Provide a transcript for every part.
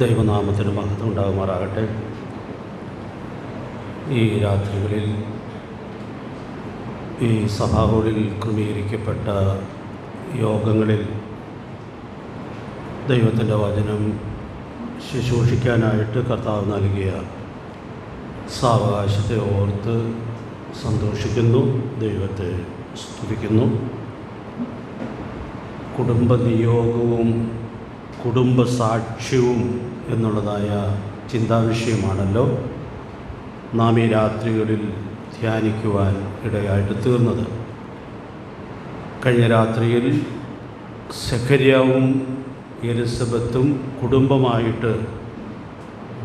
ദൈവനാമത്തിന് മഹത്വം ഉണ്ടാകുമാറാകട്ടെ. ഈ രാത്രികളിൽ ഈ സഭാകളിൽ ക്രമീകരിക്കപ്പെട്ട യോഗങ്ങളിൽ ദൈവത്തിൻ്റെ വചനം ശുശ്രൂഷിക്കാനായിട്ട് കർത്താവ് നൽകിയ സാവകാശത്തെ ഓർത്ത് സന്തോഷിക്കുന്നു, ദൈവത്തെ സ്തുതിക്കുന്നു. കുടുംബനിയോഗവും കുടുംബസാക്ഷ്യവും എന്നുള്ളതായ ചിന്താവിഷയമാണല്ലോ നാം ഈ രാത്രികളിൽ ധ്യാനിക്കുവാൻ ഇടയായിട്ട് തീർന്നത്. കഴിഞ്ഞ രാത്രിയിൽ സെഖര്യാവും എലിസബത്തും കുടുംബമായിട്ട്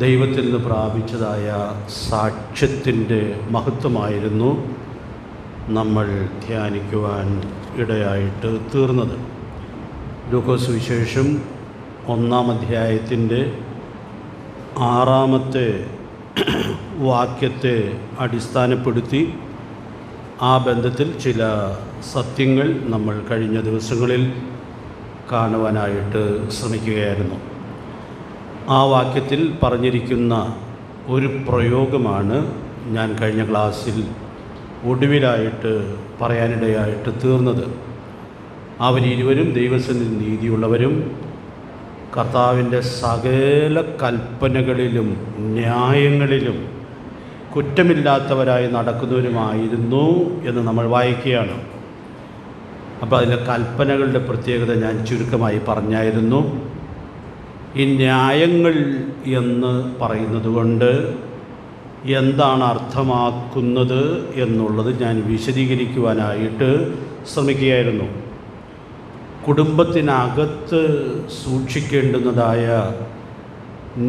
ദൈവത്തിൽ നിന്ന് പ്രാപിച്ചതായ സാക്ഷ്യത്തിൻ്റെ മഹത്വമായിരുന്നു നമ്മൾ ധ്യാനിക്കുവാൻ ഇടയായിട്ട് തീർന്നത്. ലൂക്കോസ് സുവിശേഷം 1-ാം അധ്യായത്തിൻ്റെ 6-ാമത്തെ വാക്യത്തെ അടിസ്ഥാനപ്പെടുത്തി ആ ബന്ധത്തിൽ ചില സത്യങ്ങൾ നമ്മൾ കഴിഞ്ഞ ദിവസങ്ങളിൽ കാണുവാനായിട്ട് ശ്രമിക്കുകയായിരുന്നു. ആ വാക്യത്തിൽ പറഞ്ഞിരിക്കുന്ന ഒരു പ്രയോഗമാണ് ഞാൻ കഴിഞ്ഞ ക്ലാസ്സിൽ ഒടുവിലായിട്ട് പറയാനിടയായിട്ട് തീർന്നത്. അവരിരുവരും ദൈവസന്നിധിയിൽ നീതിയുള്ളവരും കർത്താവിൻ്റെ സകല കൽപ്പനകളിലും ന്യായങ്ങളിലും കുറ്റമില്ലാത്തവരായി നടക്കുന്നവരുമായിരുന്നു എന്ന് നമ്മൾ വായിക്കുകയാണ്. അപ്പോൾ അതിലെ കൽപ്പനകളുടെ പ്രത്യേകത ഞാൻ ചുരുക്കമായി പറഞ്ഞായിരുന്നു. ഈ ന്യായങ്ങൾ എന്ന് പറയുന്നത് കൊണ്ട് എന്താണ് അർത്ഥമാക്കുന്നത് എന്നുള്ളത് ഞാൻ വിശദീകരിക്കുവാനായിട്ട് ശ്രമിക്കുകയായിരുന്നു. കുടുംബത്തിനകത്ത് സൂക്ഷിക്കേണ്ടുന്നതായ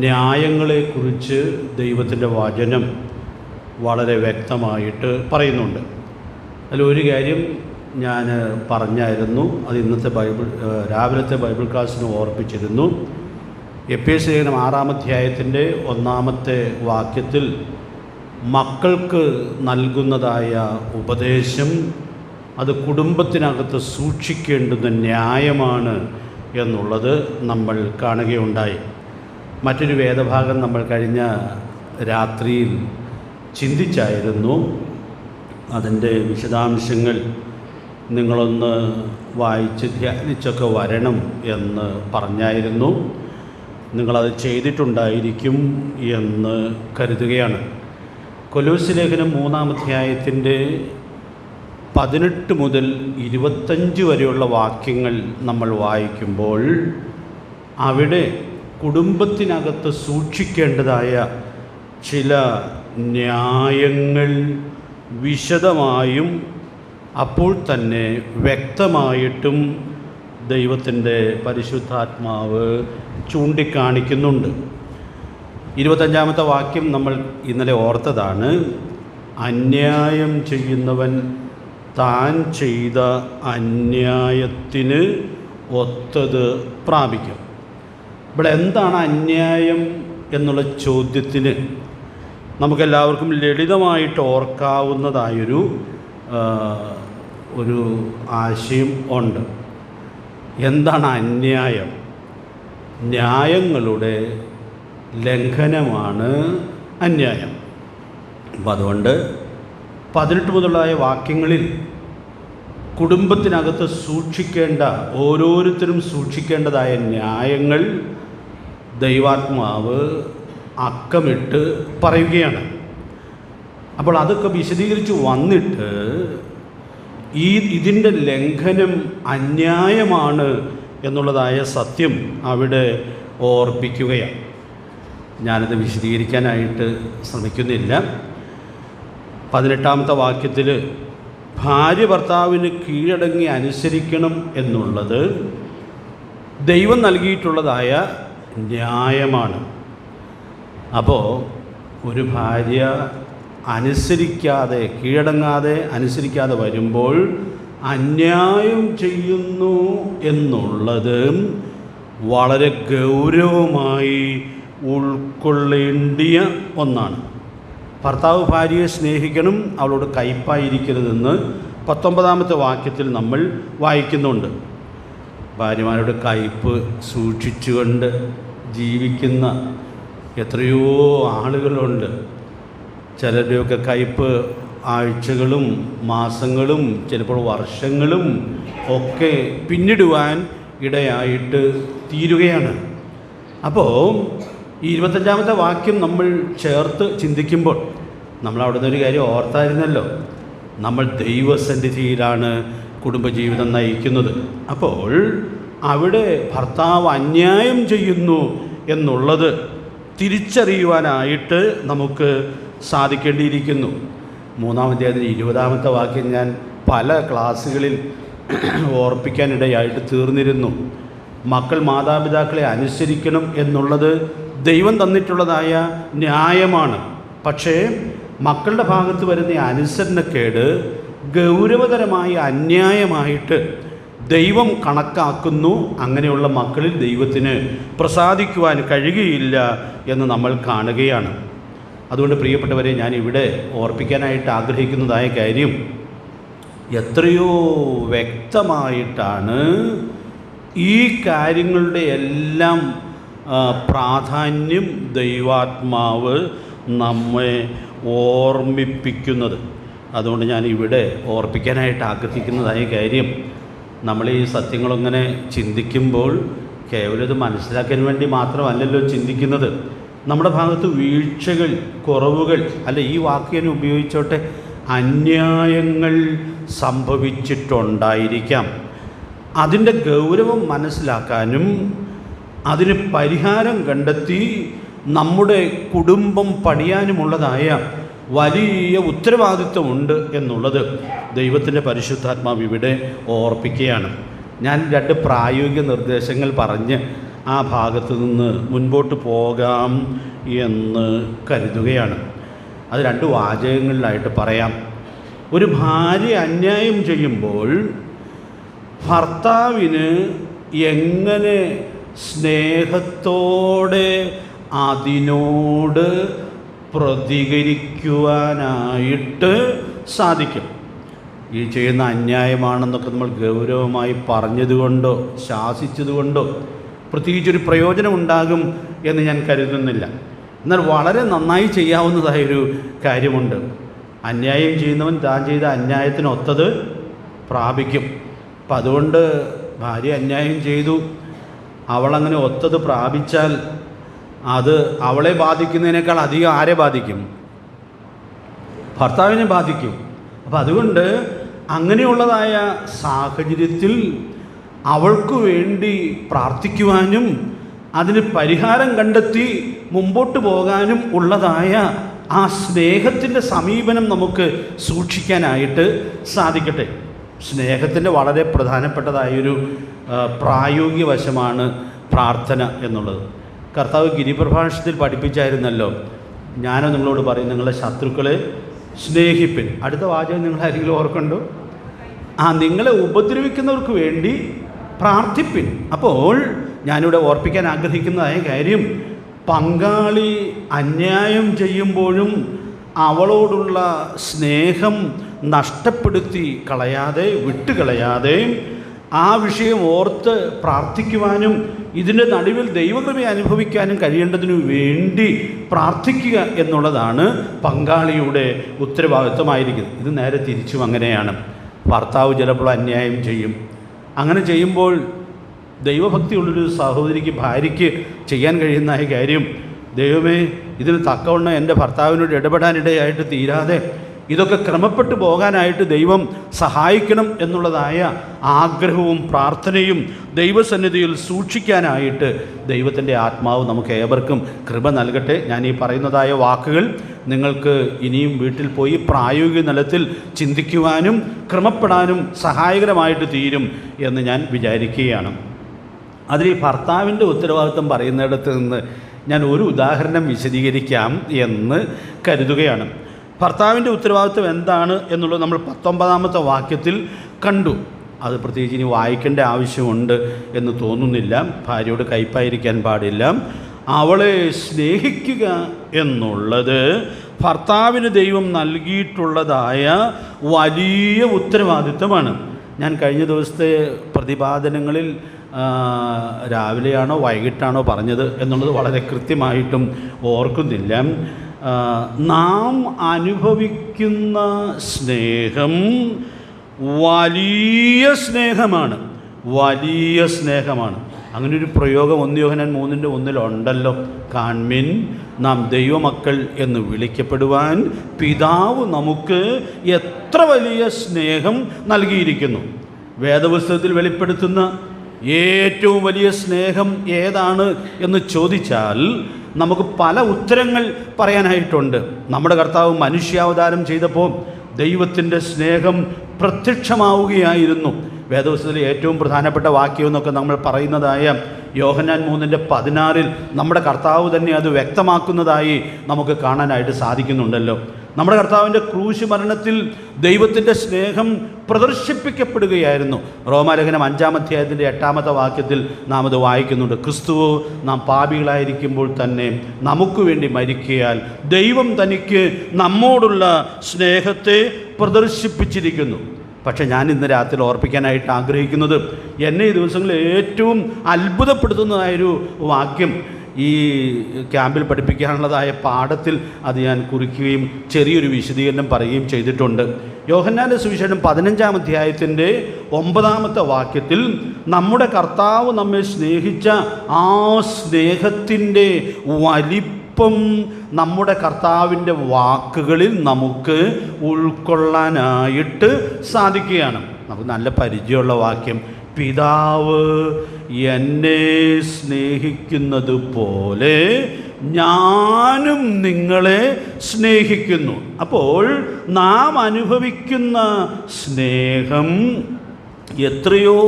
ന്യായങ്ങളെക്കുറിച്ച് ദൈവത്തിൻ്റെ വചനം വളരെ വ്യക്തമായിട്ട് പറയുന്നുണ്ട്. അതിലൊരു കാര്യം ഞാൻ പറഞ്ഞായിരുന്നു, അത് ഇന്നത്തെ രാവിലത്തെ ബൈബിൾ ക്ലാസ്സിന് ഓർപ്പിച്ചിരുന്നു. എഫേസ്യ ലേഖനം 6-ാം അധ്യായത്തിൻ്റെ 1-ാമത്തെ വാക്യത്തിൽ മക്കൾക്ക് നൽകുന്നതായ ഉപദേശം അത് കുടുംബത്തിനകത്ത് സൂക്ഷിക്കേണ്ടുന്ന ന്യായമാണ് എന്നുള്ളത് നമ്മൾ കാണുകയുണ്ടായി. മറ്റൊരു വേദഭാഗം നമ്മൾ കഴിഞ്ഞ രാത്രിയിൽ ചിന്തിച്ചായിരുന്നു. അതിൻ്റെ വിശദാംശങ്ങൾ നിങ്ങളൊന്ന് വായിച്ച് ധ്യാനിച്ചൊക്കെ വരണം എന്ന് പറഞ്ഞായിരുന്നു. നിങ്ങളത് ചെയ്തിട്ടുണ്ടായിരിക്കും എന്ന് കരുതുകയാണ്. കൊലോസ്യ ലേഖനം 3-ാം അധ്യായത്തിൻ്റെ 18 മുതൽ 25 വരെയുള്ള വാക്യങ്ങൾ നമ്മൾ വായിക്കുമ്പോൾ അവിടെ കുടുംബത്തിനകത്ത് സൂക്ഷിക്കേണ്ടതായ ചില ന്യായങ്ങൾ വിശദമായും അപ്പോൾ തന്നെ വ്യക്തമായിട്ടും ദൈവത്തിൻ്റെ പരിശുദ്ധാത്മാവ് ചൂണ്ടിക്കാണിക്കുന്നുണ്ട്. 25-ാമത്തെ വാക്യം നമ്മൾ ഇന്നലെ ഓർത്തതാണ്. അന്യായം ചെയ്യുന്നവൻ താൻ ചെയ്ത അന്യായത്തിന് ഒത്തത് പ്രാപിക്കും. ഇവിടെ എന്താണ് അന്യായം എന്നുള്ള ചോദ്യത്തിന് നമുക്കെല്ലാവർക്കും ലളിതമായിട്ട് ഓർക്കാവുന്നതായൊരു ഒരു ആശയം ഉണ്ട്. എന്താണ് അന്യായം? ന്യായങ്ങളുടെ ലംഘനമാണ് അന്യായം. അപ്പം അതുകൊണ്ട് 18 മുതലായ വാക്യങ്ങളിൽ കുടുംബത്തിനകത്ത് സൂക്ഷിക്കേണ്ട, ഓരോരുത്തരും സൂക്ഷിക്കേണ്ടതായ ന്യായങ്ങൾ ദൈവാത്മാവ് അക്കമിട്ട് പറയുകയാണ്. അപ്പോൾ അതൊക്കെ വിശദീകരിച്ച് വന്നിട്ട് ഇതിൻ്റെ ലംഘനം അന്യായമാണ് എന്നുള്ളതായ സത്യം അവിടെ ഓർപ്പിക്കുകയാണ്. ഞാനത് വിശദീകരിക്കാനായിട്ട് ശ്രമിക്കുന്നില്ല. 18-ാമത്തെ വാക്യത്തിൽ ഭാര്യ ഭർത്താവിന് കീഴടങ്ങി അനുസരിക്കണം എന്നുള്ളത് ദൈവം നൽകിയിട്ടുള്ളതായ ന്യായമാണ്. അപ്പോൾ ഒരു ഭാര്യ അനുസരിക്കാതെ വരുമ്പോൾ അന്യായം ചെയ്യുന്നു എന്നുള്ളത് വളരെ ഗൗരവമായി ഉൾക്കൊള്ളേണ്ടിയ ഒന്നാണ്. ഭർത്താവ് ഭാര്യയെ സ്നേഹിക്കണം, അവളോട് കയ്പായിരിക്കരുതെന്ന് 19-ാമത്തെ വാക്യത്തിൽ നമ്മൾ വായിക്കുന്നുണ്ട്. ഭാര്യമാരുടെ കയ്പ് സൂക്ഷിച്ചുകൊണ്ട് ജീവിക്കുന്ന എത്രയോ ആളുകളുണ്ട്. ചിലരുടെയൊക്കെ കയ്പ് ആഴ്ചകളും മാസങ്ങളും ചിലപ്പോൾ വർഷങ്ങളും ഒക്കെ പിന്നിടുവാൻ ഇടയായിട്ട് തീരുകയാണ്. അപ്പോൾ ഈ 25-ാമത്തെ വാക്യം നമ്മൾ ചേർത്ത് ചിന്തിക്കുമ്പോൾ നമ്മൾ അവിടെ നിന്നൊരു കാര്യം ഓർത്തായിരുന്നല്ലോ, നമ്മൾ ദൈവസന്നിധിയിലാണ് കുടുംബജീവിതം നയിക്കുന്നത്. അപ്പോൾ അവിടെ ഭർത്താവ് അന്യായം ചെയ്യുന്നു എന്നുള്ളത് തിരിച്ചറിയുവാനായിട്ട് നമുക്ക് സാധിക്കേണ്ടിയിരിക്കുന്നു. 3-ാം അധ്യായത്തിൻ്റെ 20-ാമത്തെ വാക്യം ഞാൻ പല ക്ലാസ്സുകളിൽ ഓർപ്പിക്കാനിടയായിട്ട് തീർന്നിരുന്നു. മക്കൾ മാതാപിതാക്കളെ അനുസരിക്കണം എന്നുള്ളത് ദൈവം തന്നിട്ടുള്ളതായ ന്യായമാണ്. പക്ഷേ മക്കളുടെ ഭാഗത്ത് വരുന്ന അനുസരണക്കേട് ഗൗരവതരമായ അന്യായമായിട്ട് ദൈവം കണക്കാക്കുന്നു. അങ്ങനെയുള്ള മക്കളിൽ ദൈവത്തിന് പ്രസാദിക്കുവാൻ കഴിയുകയില്ല എന്ന് നമ്മൾ കാണുകയാണ്. അതുകൊണ്ട് പ്രിയപ്പെട്ടവരെ, ഞാൻ ഇവിടെ ഓർപ്പിക്കാനായിട്ട് ആഗ്രഹിക്കുന്നതായ കാര്യം, എത്രയോ വ്യക്തമായിട്ടാണ് ഈ കാര്യങ്ങളുടെ എല്ലാം പ്രാധാന്യം ദൈവാത്മാവ് നമ്മെ ഓർമ്മിപ്പിക്കുന്നത്. അതുകൊണ്ട് ഞാൻ ഇവിടെ ഓർപ്പിക്കാനായിട്ട് ആഗ്രഹിക്കുന്നതായ കാര്യം, നമ്മൾ ഈ സത്യങ്ങളങ്ങനെ ചിന്തിക്കുമ്പോൾ കേവലം ഇത് മനസ്സിലാക്കാൻ വേണ്ടി മാത്രമല്ലല്ലോ ചിന്തിക്കുന്നത്. നമ്മുടെ ഭാഗത്ത് വീഴ്ചകൾ, കുറവുകൾ, അല്ല ഈ വാക്ക് ഞാൻ ഉപയോഗിച്ചോട്ടെ, അന്യായങ്ങൾ സംഭവിച്ചിട്ടുണ്ടായിരിക്കാം. അതിൻ്റെ ഗൗരവം മനസ്സിലാക്കാനും അതിന് പരിഹാരം കണ്ടെത്തി നമ്മുടെ കുടുംബം പണിയാനുമുള്ളതായ വലിയ ഉത്തരവാദിത്വമുണ്ട് എന്നുള്ളത് ദൈവത്തിൻ്റെ പരിശുദ്ധാത്മാവ് ഇവിടെ ഓർപ്പിക്കുകയാണ്. ഞാൻ 2 പ്രായോഗിക നിർദ്ദേശങ്ങൾ പറഞ്ഞ് ആ ഭാഗത്ത് നിന്ന് മുൻപോട്ട് പോകാം എന്ന് കരുതുകയാണ്. അത് 2 വാചകങ്ങളിലായിട്ട് പറയാം. ഒരു ഭാര്യ അന്യായം ചെയ്യുമ്പോൾ ഭർത്താവിന് എങ്ങനെ സ്നേഹത്തോടെ അതിനോട് പ്രതികരിക്കുവാനായിട്ട് സാധിക്കും. ഈ ചെയ്യുന്ന അന്യായമാണെന്നൊക്കെ നമ്മൾ ഗൗരവമായി പറഞ്ഞതുകൊണ്ടോ ശാസിച്ചതുകൊണ്ടോ പ്രത്യേകിച്ചൊരു പ്രയോജനമുണ്ടാകും എന്ന് ഞാൻ കരുതുന്നില്ല. എന്നാൽ വളരെ നന്നായി ചെയ്യാവുന്നതായൊരു കാര്യമുണ്ട്. അന്യായം ചെയ്യുന്നവൻ താൻ ചെയ്ത അന്യായത്തിനൊത്തത് പ്രാപിക്കും. അപ്പം അതുകൊണ്ട് ഭാര്യ അന്യായം ചെയ്തു, അവളങ്ങനെ ഒത്തത് പ്രാപിച്ചാൽ അത് അവളെ ബാധിക്കുന്നതിനേക്കാൾ അധികം ആരെ ബാധിക്കും? ഭർത്താവിനെ ബാധിക്കും. അപ്പം അതുകൊണ്ട് അങ്ങനെയുള്ളതായ സാഹചര്യത്തിൽ അവൾക്ക് വേണ്ടി പ്രാർത്ഥിക്കുവാനും അതിന് പരിഹാരം കണ്ടെത്തി മുമ്പോട്ട് പോകാനും ഉള്ളതായ ആ സ്നേഹത്തിൻ്റെ സമീപനം നമുക്ക് സൂക്ഷിക്കാനായിട്ട് സാധിക്കട്ടെ. സ്നേഹത്തിൻ്റെ വളരെ പ്രധാനപ്പെട്ടതായൊരു പ്രായോഗിക വശമാണ് പ്രാർത്ഥന എന്നുള്ളത്. കർത്താവ് ഗിരിപ്രഭാഷണത്തിൽ പഠിപ്പിച്ചായിരുന്നല്ലോ, ഞാനോ നിങ്ങളോട് പറയും, നിങ്ങളുടെ ശത്രുക്കളെ സ്നേഹിപ്പിൻ. അടുത്ത വാചകം നിങ്ങൾ ആരെങ്കിലും ഓർക്കണ്ടോ? നിങ്ങളെ ഉപദ്രവിക്കുന്നവർക്ക് വേണ്ടി പ്രാർത്ഥിപ്പിൻ. അപ്പോൾ ഞാനിവിടെ ഓർപ്പിക്കാൻ ആഗ്രഹിക്കുന്നതായ കാര്യം, പങ്കാളി അന്യായം ചെയ്യുമ്പോഴും അവളോടുള്ള സ്നേഹം നഷ്ടപ്പെടുത്തി കളയാതെ, വിട്ടുകളയാതെ ആ വിഷയം ഓർത്ത് പ്രാർത്ഥിക്കുവാനും ഇതിൻ്റെ നടുവിൽ ദൈവകൃപ അനുഭവിക്കാനും കഴിയേണ്ടതിനു വേണ്ടി പ്രാർത്ഥിക്കുക എന്നുള്ളതാണ് പങ്കാളിയുടെ ഉത്തരവാദിത്വമായിരിക്കുന്നത്. ഇത് നേരെ തിരിച്ചും അങ്ങനെയാണ്. ഭർത്താവ് ചിലപ്പോൾ അന്യായം ചെയ്യും. അങ്ങനെ ചെയ്യുമ്പോൾ ദൈവഭക്തിയുള്ളൊരു സഹോദരിക്ക്, ഭാര്യയ്ക്ക് ചെയ്യാൻ കഴിയുന്ന കാര്യം, ദൈവമേ ഇതിന് തക്കവണ്ണം എൻ്റെ ഭർത്താവിനോട് ഇടപെടാനിടയായിട്ട് തീരാതെ ഇതൊക്കെ ക്രമപ്പെട്ടു പോകാനായിട്ട് ദൈവം സഹായിക്കണം എന്നുള്ളതായ ആഗ്രഹവും പ്രാർത്ഥനയും ദൈവസന്നിധിയിൽ സൂക്ഷിക്കാനായിട്ട് ദൈവത്തിൻ്റെ ആത്മാവ് നമുക്ക് ഏവർക്കും കൃപ നൽകട്ടെ. ഞാൻ ഈ പറയുന്നതായ വാക്കുകൾ നിങ്ങൾക്ക് ഇനിയും വീട്ടിൽ പോയി പ്രായോഗിക തലത്തിൽ ചിന്തിക്കുവാനും ക്രമപ്പെടാനും സഹായകരമായിട്ട് തീരും എന്ന് ഞാൻ വിചാരിക്കുകയാണ്. അതിൽ ഈ ഭർത്താവിൻ്റെ ഉത്തരവാദിത്വം പറയുന്നിടത്ത് നിന്ന് ഞാൻ ഒരു ഉദാഹരണം വിശദീകരിക്കാം എന്ന് കരുതുകയാണ്. ഭർത്താവിൻ്റെ ഉത്തരവാദിത്വം എന്താണ് എന്നുള്ളത് നമ്മൾ 19-ാമത്തെ വാക്യത്തിൽ കണ്ടു. അത് പ്രത്യേകിച്ച് ഇനി വായിക്കേണ്ട ആവശ്യമുണ്ട് എന്ന് തോന്നുന്നില്ല. ഭാര്യയോട് കയ്പായിരിക്കാൻ പാടില്ല. അവളെ സ്നേഹിക്കുക എന്നുള്ളത് ഭർത്താവിന് ദൈവം നൽകിയിട്ടുള്ളതായ വലിയ ഉത്തരവാദിത്വമാണ്. ഞാൻ കഴിഞ്ഞ ദിവസത്തെ പ്രതിപാദനങ്ങളിൽ രാവിലെയാണോ വൈകിട്ടാണോ പറഞ്ഞത് എന്നുള്ളത് വളരെ കൃത്യമായിട്ടും ഓർക്കുന്നില്ല. നാം അനുഭവിക്കുന്ന സ്നേഹം വലിയ സ്നേഹമാണ്, വലിയ സ്നേഹമാണ്. അങ്ങനെ ഒരു പ്രയോഗം 1 യോഹന്നാൻ 3:1 കാൺമിൻ നാം ദൈവമക്കൾ എന്ന് വിളിക്കപ്പെടുവാൻ പിതാവ് നമുക്ക് എത്ര വലിയ സ്നേഹം നൽകിയിരിക്കുന്നു. വേദപുസ്തകത്തിൽ വെളിപ്പെടുത്തുന്ന ഏറ്റവും വലിയ സ്നേഹം ഏതാണ് എന്ന് ചോദിച്ചാൽ നമുക്ക് പല ഉത്തരങ്ങൾ പറയാനായിട്ടുണ്ട്. നമ്മുടെ കർത്താവ് മനുഷ്യാവതാരം ചെയ്തപ്പോൾ ദൈവത്തിൻ്റെ സ്നേഹം പ്രത്യക്ഷമാവുകയായിരുന്നു. വേദപുസ്തകത്തിലെ ഏറ്റവും പ്രധാനപ്പെട്ട വാക്യം എന്നൊക്കെ നമ്മൾ പറയുന്നതായ യോഹന്നാൻ 3:16 നമ്മുടെ കർത്താവ് തന്നെ അത് വ്യക്തമാക്കുന്നതായി നമുക്ക് കാണാനായിട്ട് സാധിക്കുന്നുണ്ടല്ലോ. നമ്മുടെ കർത്താവിൻ്റെ ക്രൂശ് മരണത്തിൽ ദൈവത്തിൻ്റെ സ്നേഹം പ്രദർശിപ്പിക്കപ്പെടുകയായിരുന്നു. റോമാലേഖനം 5-ാം വാക്യത്തിൽ നാം അത് വായിക്കുന്നുണ്ട്. ക്രിസ്തുവോ നാം പാപികളായിരിക്കുമ്പോൾ തന്നെ നമുക്ക് വേണ്ടി മരിക്കയാൽ ദൈവം തനിക്ക് നമ്മോടുള്ള സ്നേഹത്തെ പ്രദർശിപ്പിച്ചിരിക്കുന്നു. പക്ഷേ ഞാൻ ഇന്ന് രാത്രി ഓർപ്പിക്കാനായിട്ട് ആഗ്രഹിക്കുന്നത് എന്നെ ഈ ദിവസങ്ങളിൽ ഏറ്റവും അത്ഭുതപ്പെടുത്തുന്നതായൊരു വാക്യം ഈ ക്യാമ്പിൽ പഠിപ്പിക്കാനുള്ളതായ പാഠത്തിൽ അത് ഞാൻ കുറിക്കുകയും ചെറിയൊരു വിശദീകരണം പറയുകയും ചെയ്തിട്ടുണ്ട്. യോഹന്നാൻ്റെ സുവിശേഷം 15-ാം അധ്യായത്തിൻ്റെ 9-ാമത്തെ വാക്യത്തിൽ നമ്മുടെ കർത്താവ് നമ്മെ സ്നേഹിച്ച ആ സ്നേഹത്തിൻ്റെ വലിപ്പം നമ്മുടെ കർത്താവിൻ്റെ വാക്കുകളിൽ നമുക്ക് ഉൾക്കൊള്ളാനായിട്ട് സാധിക്കുകയാണ്. നമുക്ക് നല്ല പരിചയമുള്ള വാക്യം, പിതാവ് എന്നെ സ്നേഹിക്കുന്നത് പോലെ ഞാനും നിങ്ങളെ സ്നേഹിക്കുന്നു. അപ്പോൾ നാം അനുഭവിക്കുന്ന സ്നേഹം എത്രയോ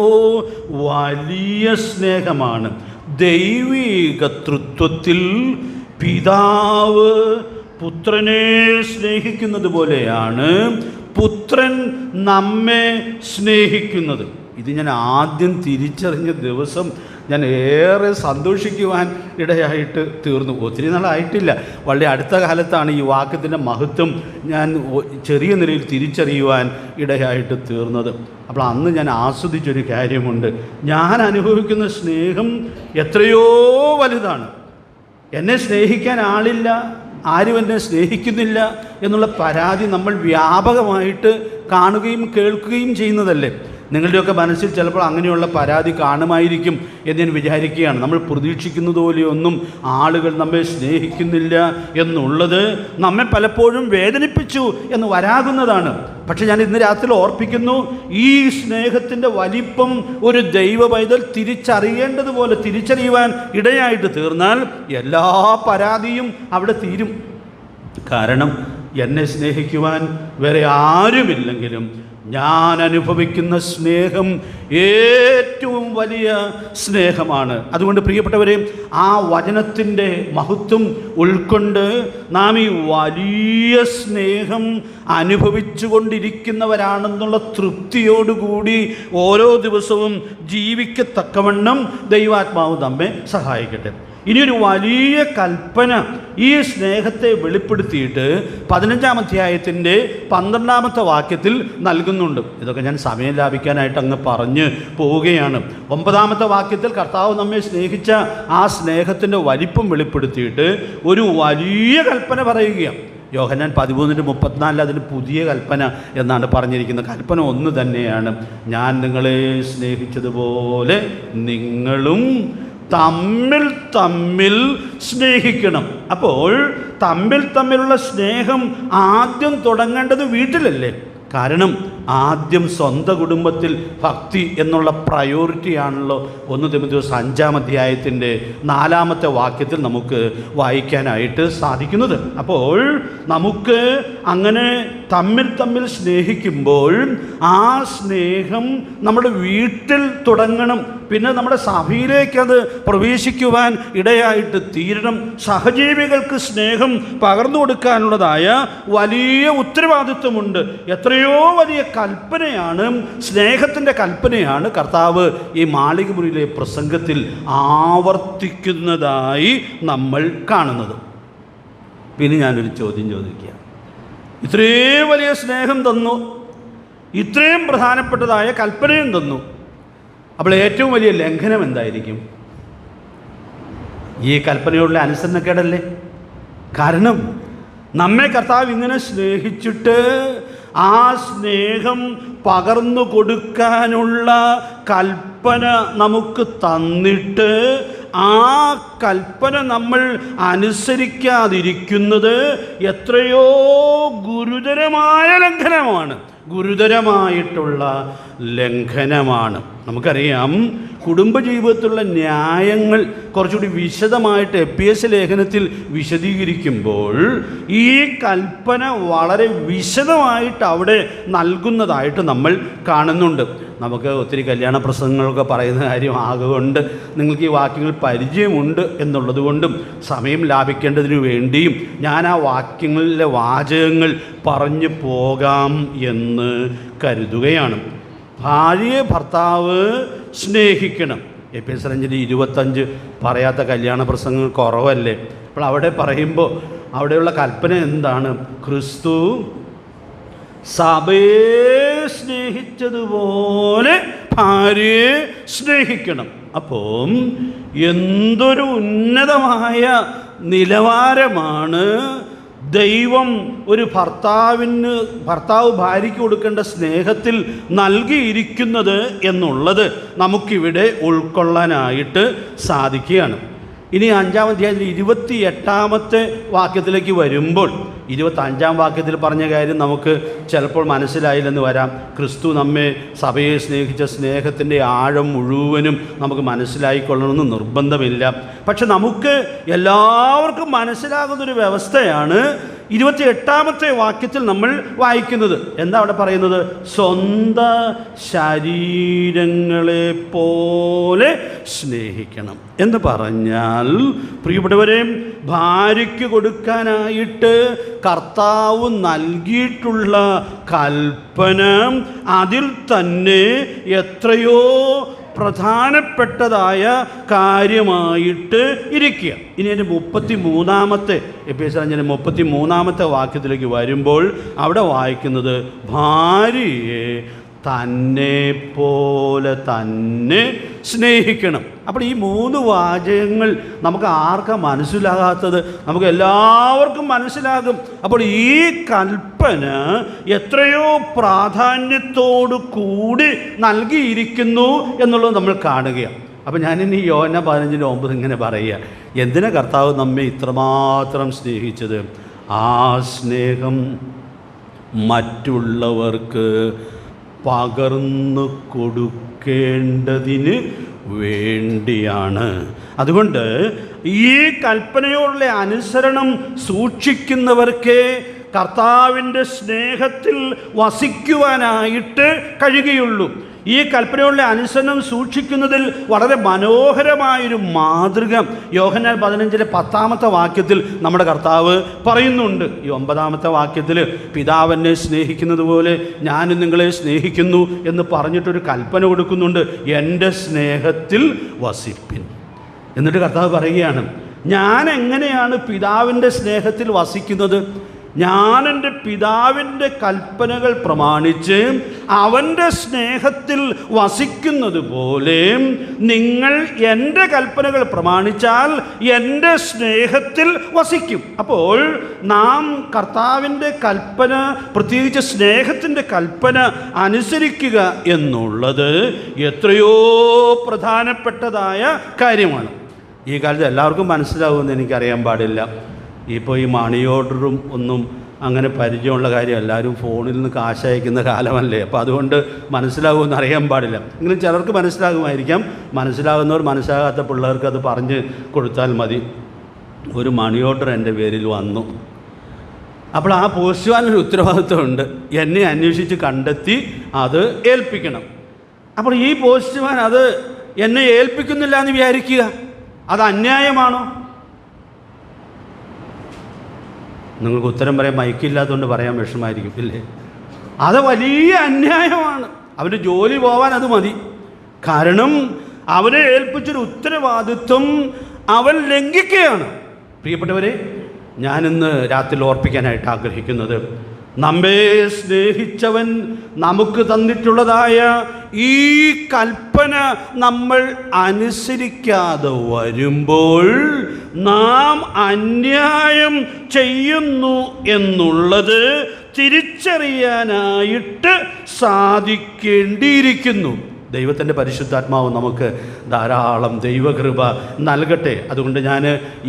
വലിയ സ്നേഹമാണ്. ദൈവിക തൃത്വത്തിൽ പിതാവ് പുത്രനെ സ്നേഹിക്കുന്നത് പോലെയാണ് പുത്രൻ നമ്മെ സ്നേഹിക്കുന്നത്. ഇത് ഞാൻ ആദ്യം തിരിച്ചറിഞ്ഞ ദിവസം ഞാൻ ഏറെ സന്തോഷിക്കുവാൻ ഇടയായിട്ട് തീർന്നു. ഒത്തിരി നാളായിട്ടില്ല, വളരെ അടുത്ത കാലത്താണ് ഈ വാക്യത്തിൻ്റെ മഹത്വം ഞാൻ ചെറിയ നിലയിൽ തിരിച്ചറിയുവാൻ ഇടയായിട്ട് തീർന്നത്. അപ്പോൾ അന്ന് ഞാൻ ആസ്വദിച്ചൊരു കാര്യമുണ്ട്. ഞാൻ അനുഭവിക്കുന്ന സ്നേഹം എത്രയോ വലുതാണ്. എന്നെ സ്നേഹിക്കാൻ ആളില്ല, ആരും എന്നെ സ്നേഹിക്കുന്നില്ല എന്നുള്ള പരാതി നമ്മൾ വ്യാപകമായിട്ട് കാണുകയും കേൾക്കുകയും ചെയ്യുന്നതല്ലേ. നിങ്ങളുടെയൊക്കെ മനസ്സിൽ ചിലപ്പോൾ അങ്ങനെയുള്ള പരാതി കാണുമായിരിക്കും എന്ന് ഞാൻ വിചാരിക്കുകയാണ്. നമ്മൾ പ്രതീക്ഷിക്കുന്നത് പോലെയൊന്നും ആളുകൾ നമ്മെ സ്നേഹിക്കുന്നില്ല എന്നുള്ളത് നമ്മെ പലപ്പോഴും വേദനിപ്പിച്ചു എന്ന് വരാകുന്നതാണ്. പക്ഷെ ഞാൻ ഇന്ന് രാത്രി ഓർപ്പിക്കുന്നു, ഈ സ്നേഹത്തിൻ്റെ വലിപ്പം ഒരു ദൈവ പൈതൽ തിരിച്ചറിയേണ്ടതുപോലെ തിരിച്ചറിയുവാൻ ഇടയായിട്ട് തീർന്നാൽ എല്ലാ പരാതിയും അവിടെ തീരും. കാരണം എന്നെ സ്നേഹിക്കുവാൻ വേറെ ആരുമില്ലെങ്കിലും ഞാൻ അനുഭവിക്കുന്ന സ്നേഹം ഏറ്റവും വലിയ സ്നേഹമാണ്. അതുകൊണ്ട് പ്രിയപ്പെട്ടവരെ, ആ വചനത്തിൻ്റെ മഹത്വം ഉൾക്കൊണ്ട് നാം ഈ വലിയ സ്നേഹം അനുഭവിച്ചു കൊണ്ടിരിക്കുന്നവരാണെന്നുള്ള തൃപ്തിയോടുകൂടി ഓരോ ദിവസവും ജീവിക്കത്തക്കവണ്ണം ദൈവാത്മാവ് നമ്മെ സഹായിക്കട്ടെ. ഇനിയൊരു വലിയ കൽപ്പന ഈ സ്നേഹത്തെ വെളിപ്പെടുത്തിയിട്ട് 15-ാം അധ്യായത്തിൻ്റെ 12-ാമത്തെ വാക്യത്തിൽ നൽകുന്നുണ്ട്. ഇതൊക്കെ ഞാൻ സമയം ലാഭിക്കാനായിട്ട് അങ്ങ് പറഞ്ഞു പോവുകയാണ്. 9-ാമത്തെ വാക്യത്തിൽ കർത്താവ് നമ്മെ സ്നേഹിച്ച ആ സ്നേഹത്തിൻ്റെ വലിപ്പം വെളിപ്പെടുത്തിയിട്ട് ഒരു വലിയ കൽപ്പന പറയുകയാണ്. യോഹന്നാൻ 13:34 അതിന് പുതിയ കൽപ്പന എന്നാണ് പറഞ്ഞിരിക്കുന്നത്. കൽപ്പന ഒന്ന് തന്നെയാണ്, ഞാൻ നിങ്ങളെ സ്നേഹിച്ചതുപോലെ നിങ്ങളും തമ്മിൽ സ്നേഹിക്കണം. അപ്പോൾ തമ്മിലുള്ള സ്നേഹം ആദ്യം തുടങ്ങേണ്ടത് വീട്ടിലല്ലേ? കാരണം ആദ്യം സ്വന്തം കുടുംബത്തിൽ ഭക്തി എന്നുള്ള പ്രയോറിറ്റിയാണല്ലോ 1 തിമോഥെയോസ് 5-ാം അധ്യായത്തിൻ്റെ 4-ാമത്തെ വാക്യത്തിൽ നമുക്ക് വായിക്കാനായിട്ട് സാധിക്കുന്നത്. അപ്പോൾ നമുക്ക് അങ്ങനെ തമ്മിൽ സ്നേഹിക്കുമ്പോൾ ആ സ്നേഹം നമ്മുടെ വീട്ടിൽ തുടങ്ങണം. പിന്നെ നമ്മുടെ സഭയിലേക്കത് പ്രവേശിക്കുവാൻ ഇടയായിട്ട് തീരണം. സഹജീവികൾക്ക് സ്നേഹം പകർന്നു കൊടുക്കാനുള്ളതായ വലിയ ഉത്തരവാദിത്വമുണ്ട്. എത്രയോ വലിയ കൽപ്പനയാണ്, സ്നേഹത്തിൻ്റെ കൽപ്പനയാണ് കർത്താവ് ഈ മാളികമുറിയിലെ പ്രസംഗത്തിൽ ആവർത്തിക്കുന്നതായി നമ്മൾ കാണുന്നത്. പിന്നെ ഞാനൊരു ചോദ്യം ചോദിക്കുക, ഇത്രയും വലിയ സ്നേഹം തന്നു, ഇത്രയും പ്രധാനപ്പെട്ടതായ കൽപ്പനയും തന്നു, അപ്പോൾ ഏറ്റവും വലിയ ലംഘനം എന്തായിരിക്കും? ഈ കൽപ്പനയോടുള്ള അനുസരണക്കേടല്ലേ? കാരണം നമ്മെ കർത്താവ് ഇങ്ങനെ സ്നേഹിച്ചിട്ട് ആ സ്നേഹം പകർന്നു കൊടുക്കാനുള്ള കൽപ്പന നമുക്ക് തന്നിട്ട് ആ കൽപ്പന നമ്മൾ അനുസരിക്കാതിരിക്കുന്നത് എത്രയോ ഗുരുതരമായ ലംഘനമാണ്, ഗുരുതരമായിട്ടുള്ള ലംഘനമാണ്. നമുക്കറിയാം, കുടുംബജീവിതത്തിലുള്ള ന്യായങ്ങൾ കുറച്ചുകൂടി വിശദമായിട്ട് EPS ലേഖനത്തിൽ വിശദീകരിക്കുമ്പോൾ ഈ കൽപ്പന വളരെ വിശദമായിട്ട് അവിടെ നൽകുന്നതായിട്ട് നമ്മൾ കാണുന്നുണ്ട്. നമുക്ക് ഒത്തിരി കല്യാണ പ്രസംഗങ്ങളൊക്കെ പറയുന്ന കാര്യം ആകൊണ്ട് നിങ്ങൾക്ക് ഈ വാക്യങ്ങൾ പരിചയമുണ്ട് എന്നുള്ളത് കൊണ്ടും സമയം ലാഭിക്കേണ്ടതിനു വേണ്ടിയും ഞാൻ ആ വാക്യങ്ങളിലെ വാചകങ്ങൾ പറഞ്ഞു പോകാം എന്ന് കരുതുകയാണ്. ഭാര്യയെ ഭർത്താവ് സ്നേഹിക്കണം. EPS 5:25 പറയാത്ത കല്യാണ പ്രസംഗങ്ങൾ കുറവല്ലേ? അപ്പോൾ അവിടെ പറയുമ്പോൾ അവിടെയുള്ള കൽപ്പന എന്താണ്? ക്രിസ്തു സഭയെ സ്നേഹിച്ചതുപോലെ ഭാര്യയെ സ്നേഹിക്കണം. അപ്പോൾ എന്തൊരു ഉന്നതമായ നിലവാരമാണ് ദൈവം ഒരു ഭർത്താവ് ഭാര്യയ്ക്ക് കൊടുക്കേണ്ട സ്നേഹത്തിൽ നൽകിയിരിക്കുന്നത് എന്നുള്ളത് നമുക്കിവിടെ ഉൾക്കൊള്ളാനായിട്ട് സാധിക്കുകയാണ്. ഇനി 5-ാം അധ്യായത്തിൽ 28-ാമത്തെ വാക്യത്തിലേക്ക് വരുമ്പോൾ 25-ാം വാക്യത്തിൽ പറഞ്ഞ കാര്യം നമുക്ക് ചിലപ്പോൾ മനസ്സിലായില്ലെന്ന് വരാം. ക്രിസ്തു നമ്മെ സഭയെ സ്നേഹിച്ച സ്നേഹത്തിൻ്റെ ആഴം മുഴുവനും നമുക്ക് മനസ്സിലായിക്കൊള്ളണമെന്ന് നിർബന്ധമില്ല. പക്ഷെ നമുക്ക് എല്ലാവർക്കും മനസ്സിലാകുന്നൊരു വ്യവസ്ഥയാണ് 28-ാമത്തെ വാക്യത്തിൽ നമ്മൾ വായിക്കുന്നത്. എന്താ അവിടെ പറയുന്നത്? സ്വന്തം ശരീരങ്ങളെ പോലെ സ്നേഹിക്കണം എന്ന് പറഞ്ഞാൽ, പ്രിയപ്പെട്ടവരെ, ഭാര്യയ്ക്ക് കൊടുക്കാനായിട്ട് കർത്താവ് നൽകിയിട്ടുള്ള കൽപ്പന അതിൽ തന്നെ എത്രയോ പ്രധാനപ്പെട്ടതായ കാര്യമായിട്ട് ഇരിക്കുക. ഇനി എൻ്റെ 33-ാമത്തെ EPS 5:33 വാക്യത്തിലേക്ക് വരുമ്പോൾ അവിടെ വായിക്കുന്നത് ഭാര്യയെ തന്നെ പോലെ തന്നെ സ്നേഹിക്കണം. അപ്പോൾ ഈ 3 വാചകങ്ങൾ നമുക്ക് ആർക്കാണ് മനസ്സിലാകാത്തത്? നമുക്ക് എല്ലാവർക്കും മനസ്സിലാകും. അപ്പോൾ ഈ കൽപ്പന എത്രയോ പ്രാധാന്യത്തോടു കൂടി നൽകിയിരിക്കുന്നു എന്നുള്ളത് നമ്മൾ കാണുകയാണ്. അപ്പോൾ ഞാനിനി യോഹന്നാൻ 15:9 ഇങ്ങനെ പറയുക, എന്തിനാ കർത്താവ് നമ്മെ ഇത്രമാത്രം സ്നേഹിച്ചത്? ആ സ്നേഹം മറ്റുള്ളവർക്ക് പകർന്നു കൊടുക്കേണ്ടതിന് വേണ്ടിയാണ്. അതുകൊണ്ട് ഈ കൽപ്പനയോടുള്ള അനുസരണം സൂക്ഷിക്കുന്നവർക്ക് കർത്താവിൻ്റെ സ്നേഹത്തിൽ വസിക്കുവാനായിട്ട് കഴിയുകയുള്ളൂ. ഈ കൽപ്പനയുള്ള അനുസരണം സൂക്ഷിക്കുന്നതിൽ വളരെ മനോഹരമായൊരു മാതൃക യോഹന്നാൻ 15:10 വാക്യത്തിൽ നമ്മുടെ കർത്താവ് പറയുന്നുണ്ട്. ഈ 9-ാമത്തെ വാക്യത്തിൽ പിതാവിനെ സ്നേഹിക്കുന്നത് പോലെ ഞാനും നിങ്ങളെ സ്നേഹിക്കുന്നു എന്ന് പറഞ്ഞിട്ടൊരു കൽപ്പന കൊടുക്കുന്നുണ്ട്, എൻ്റെ സ്നേഹത്തിൽ വസിപ്പിൻ. എന്നിട്ട് കർത്താവ് പറയുകയാണ്, ഞാൻ എങ്ങനെയാണ് പിതാവിൻ്റെ സ്നേഹത്തിൽ വസിക്കുന്നത്? ഞാൻ എൻ്റെ പിതാവിൻ്റെ കൽപ്പനകൾ പ്രമാണിച്ച് അവൻ്റെ സ്നേഹത്തിൽ വസിക്കുന്നത് പോലെ നിങ്ങൾ എൻ്റെ കൽപ്പനകൾ പ്രമാണിച്ചാൽ എൻ്റെ സ്നേഹത്തിൽ വസിക്കും. അപ്പോൾ നാം കർത്താവിൻ്റെ കൽപ്പന, പ്രത്യേകിച്ച് സ്നേഹത്തിൻ്റെ കൽപ്പന അനുസരിക്കുക എന്നുള്ളത് എത്രയോ പ്രധാനപ്പെട്ടതായ കാര്യമാണ്. ഈ കാലത്ത് എല്ലാവർക്കും മനസ്സിലാവുമെന്ന് എനിക്കറിയാൻ പാടില്ല. ഇപ്പോൾ ഈ മണി ഓർഡറും ഒന്നും അങ്ങനെ പരിചയമുള്ള കാര്യം, എല്ലാവരും ഫോണിൽ നിന്ന് കാശ് അയക്കുന്ന കാലമല്ലേ. അപ്പോൾ അതുകൊണ്ട് മനസ്സിലാകുമെന്ന് അറിയാൻ പാടില്ല. എങ്കിലും ചിലർക്ക് മനസ്സിലാകുമായിരിക്കാം. മനസ്സിലാകുന്നവർ മനസ്സിലാകാത്ത പിള്ളേർക്ക് അത് പറഞ്ഞ് കൊടുത്താൽ മതി. ഒരു മണി ഓർഡർ എൻ്റെ പേരിൽ വന്നു. അപ്പോൾ ആ പോസ്റ്റ്മാനൊരു ഉത്തരവാദിത്വമുണ്ട്, എന്നെ അന്വേഷിച്ച് കണ്ടെത്തി അത് ഏൽപ്പിക്കണം. അപ്പോൾ ഈ പോസ്റ്റ്മാൻ അത് എന്നെ ഏൽപ്പിക്കുന്നില്ല എന്ന് വിചാരിക്കുക, അത് അന്യായമാണോ? നിങ്ങൾക്ക് ഉത്തരം പറയാൻ മൈക്കില്ലാത്തതുകൊണ്ട് പറയാൻ വിഷമമായിരിക്കും, ഇല്ലേ? അത് വലിയ അന്യായമാണ്. അവൻ്റെ ജോലി പോവാൻ അത് മതി. കാരണം അവനെ ഏൽപ്പിച്ചൊരു ഉത്തരവാദിത്വം അവൻ ലംഘിക്കുകയാണ്. പ്രിയപ്പെട്ടവരെ, ഞാനിന്ന് രാത്രി ഓർപ്പിക്കാനായിട്ട് ആഗ്രഹിക്കുന്നത്, നമ്മെ സ്നേഹിച്ചവൻ നമുക്ക് തന്നിട്ടുള്ളതായ ഈ കൽപ്പന കൽപ്പന നമ്മൾ അനുസരിക്കാതെ വരുമ്പോൾ നാം അന്യായം ചെയ്യുന്നു എന്നുള്ളത് തിരിച്ചറിയാനായിട്ട് സാധിക്കേണ്ടിയിരിക്കുന്നു. ദൈവത്തിൻ്റെ പരിശുദ്ധാത്മാവ് നമുക്ക് ധാരാളം ദൈവകൃപ നൽകട്ടെ. അതുകൊണ്ട് ഞാൻ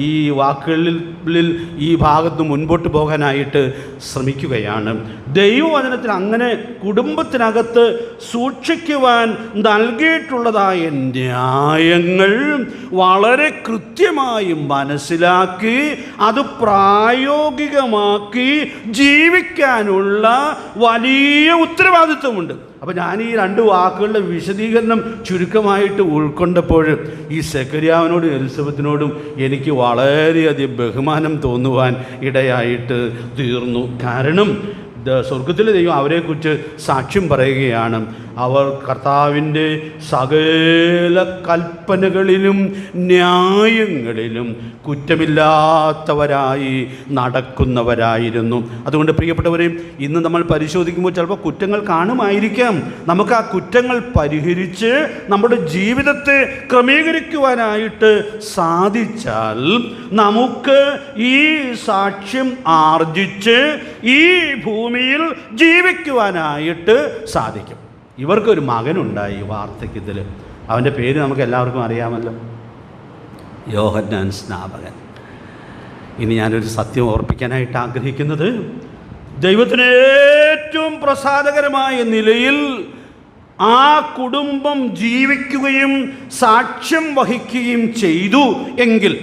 ഈ വാക്കുകളിൽ ഈ ഭാഗത്ത് മുൻപോട്ട് പോകാനായിട്ട് ശ്രമിക്കുകയാണ്. ദൈവവചനത്തിൽ അങ്ങനെ കുടുംബത്തിനകത്ത് സൂക്ഷിക്കുവാൻ നൽകിയിട്ടുള്ളതായ ന്യായങ്ങൾ വളരെ കൃത്യമായി മനസ്സിലാക്കി അത് പ്രായോഗികമാക്കി ജീവിക്കാനുള്ള വലിയ ഉത്തരവാദിത്വമുണ്ട്. അപ്പോൾ ഞാൻ ഈ രണ്ട് വാക്കുകളുടെ വിശദീകരണം ചുരുക്കമായിട്ട് ഉൾക്കൊണ്ടപ്പോൾ ഈ സെക്കരിയാവിനോടും എലിസബത്തിനോടും എനിക്ക് വളരെയധികം ബഹുമാനം തോന്നുവാൻ ഇടയായിട്ട് തീർന്നു. കാരണം സ്വർഗത്തിലെ ദൈവം അവരെക്കുറിച്ച് സാക്ഷ്യം പറയുകയാണ്. അവർ കർത്താവിൻ്റെ സകല കൽപ്പനകളിലും ന്യായങ്ങളിലും കുറ്റമില്ലാത്തവരായി നടക്കുന്നവരായിരുന്നു. അതുകൊണ്ട് പ്രിയപ്പെട്ടവരെ, ഇന്ന് നമ്മൾ പരിശോധിക്കുമ്പോൾ ചിലപ്പോൾ കുറ്റങ്ങൾ കാണുമായിരിക്കാം. നമുക്ക് ആ കുറ്റങ്ങൾ പരിഹരിച്ച് നമ്മുടെ ജീവിതത്തെ ക്രമീകരിക്കുവാനായിട്ട് സാധിച്ചാൽ നമുക്ക് ഈ സാക്ഷ്യം ആർജിച്ച് ഈ ഭൂമിയിൽ ജീവിക്കുവാനായിട്ട് സാധിക്കും. ഇവർക്കൊരു മകനുണ്ടായി വാർദ്ധക്യത്തിൽ. അവൻ്റെ പേര് നമുക്ക് എല്ലാവർക്കും അറിയാമല്ലോ, യോഹന്നാൻ സ്നാപകൻ. ഇനി ഞാനൊരു സത്യം ഓർപ്പിക്കാനായിട്ട് ആഗ്രഹിക്കുന്നത്, ദൈവത്തിന് ഏറ്റവും പ്രസാദകരമായ നിലയിൽ ആ കുടുംബം ജീവിക്കുകയും സാക്ഷ്യം വഹിക്കുകയും ചെയ്തു എങ്കിൽ,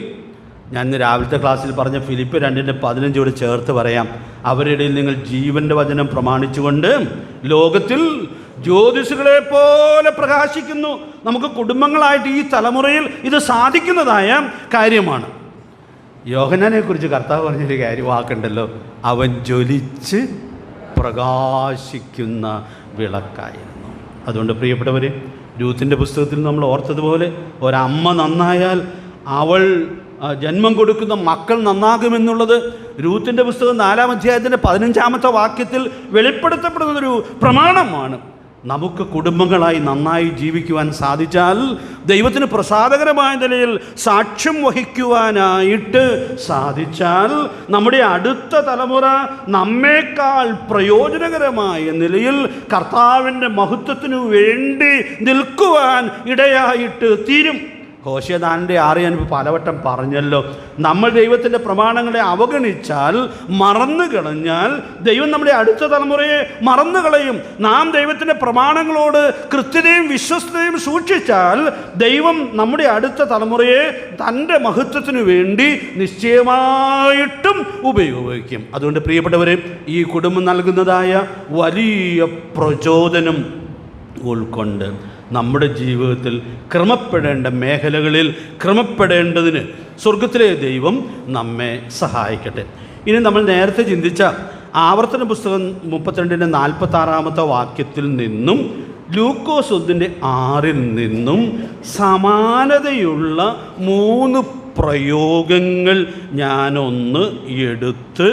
ഞാൻ ഇന്ന് രാവിലത്തെ ക്ലാസ്സിൽ പറഞ്ഞ ഫിലിപ്പ് 2:15 ചേർത്ത് പറയാം, അവരുടെ ഇടയിൽ നിങ്ങൾ ജീവൻ്റെ വചനം പ്രമാണിച്ചുകൊണ്ട് ലോകത്തിൽ ജ്യോതിഷുകളെ പോലെ പ്രകാശിക്കുന്നു. നമുക്ക് കുടുംബങ്ങളായിട്ട് ഈ തലമുറയിൽ ഇത് സാധിക്കുന്നതായ കാര്യമാണ്. യോഹന്നാനെ കുറിച്ച് കർത്താവ് പറഞ്ഞൊരു വാക്കുണ്ടല്ലോ, അവൻ ജ്വലിച്ച് പ്രകാശിക്കുന്ന വിളക്കായിരുന്നു. അതുകൊണ്ട് പ്രിയപ്പെട്ടവർ, രൂത്തിൻ്റെ പുസ്തകത്തിൽ നമ്മൾ ഓർത്തതുപോലെ ഒരമ്മ നന്നായാൽ അവൾ ജന്മം കൊടുക്കുന്ന മക്കൾ നന്നാകുമെന്നുള്ളത് രൂത്തിൻ്റെ പുസ്തകം 4-ാം അധ്യായത്തിൻ്റെ 15-ാമത്തെ വാക്യത്തിൽ വെളിപ്പെടുത്തപ്പെടുന്നതൊരു പ്രമാണമാണ്. നമുക്ക് കുടുംബങ്ങളായി നന്നായി ജീവിക്കുവാൻ സാധിച്ചാൽ, ദൈവത്തിന് പ്രസാദകരമായ നിലയിൽ സാക്ഷ്യം വഹിക്കുവാനായിട്ട് സാധിച്ചാൽ, നമ്മുടെ അടുത്ത തലമുറ നമ്മേക്കാൾ പ്രയോജനകരമായ നിലയിൽ കർത്താവിൻ്റെ മഹത്വത്തിനു വേണ്ടി നിൽക്കുവാൻ ഇടയായിട്ട് തീരും. ഹോശേയ 4:6 ഞാൻ പലവട്ടം പറഞ്ഞല്ലോ, നമ്മൾ ദൈവത്തിൻ്റെ പ്രമാണങ്ങളെ അവഗണിച്ചാൽ, മറന്നു കളഞ്ഞാൽ, ദൈവം നമ്മുടെ അടുത്ത തലമുറയെ മറന്നു കളയും. നാം ദൈവത്തിൻ്റെ പ്രമാണങ്ങളോട് കൃത്യതയും വിശ്വസ്തയും സൂക്ഷിച്ചാൽ, ദൈവം നമ്മുടെ അടുത്ത തലമുറയെ തൻ്റെ മഹത്വത്തിനു വേണ്ടി നിശ്ചയമായിട്ടും ഉപയോഗിക്കും. അതുകൊണ്ട് പ്രിയപ്പെട്ടവരെ, ഈ കുടുംബം നൽകുന്നതായ വലിയ പ്രചോദനം ഉൾക്കൊണ്ട് നമ്മുടെ ജീവിതത്തിൽ ക്രമപ്പെടേണ്ട മേഖലകളിൽ ക്രമപ്പെടേണ്ടതിന് സ്വർഗത്തിലെ ദൈവം നമ്മെ സഹായിക്കട്ടെ. ഇനി നമ്മൾ നേരത്തെ ചിന്തിച്ച ആവർത്തന പുസ്തകം 32:46 വാക്യത്തിൽ നിന്നും ലൂക്കോസ് 1:6 നിന്നും സമാനതയുള്ള 3 പ്രയോഗങ്ങൾ ഞാനൊന്ന് എടുത്ത്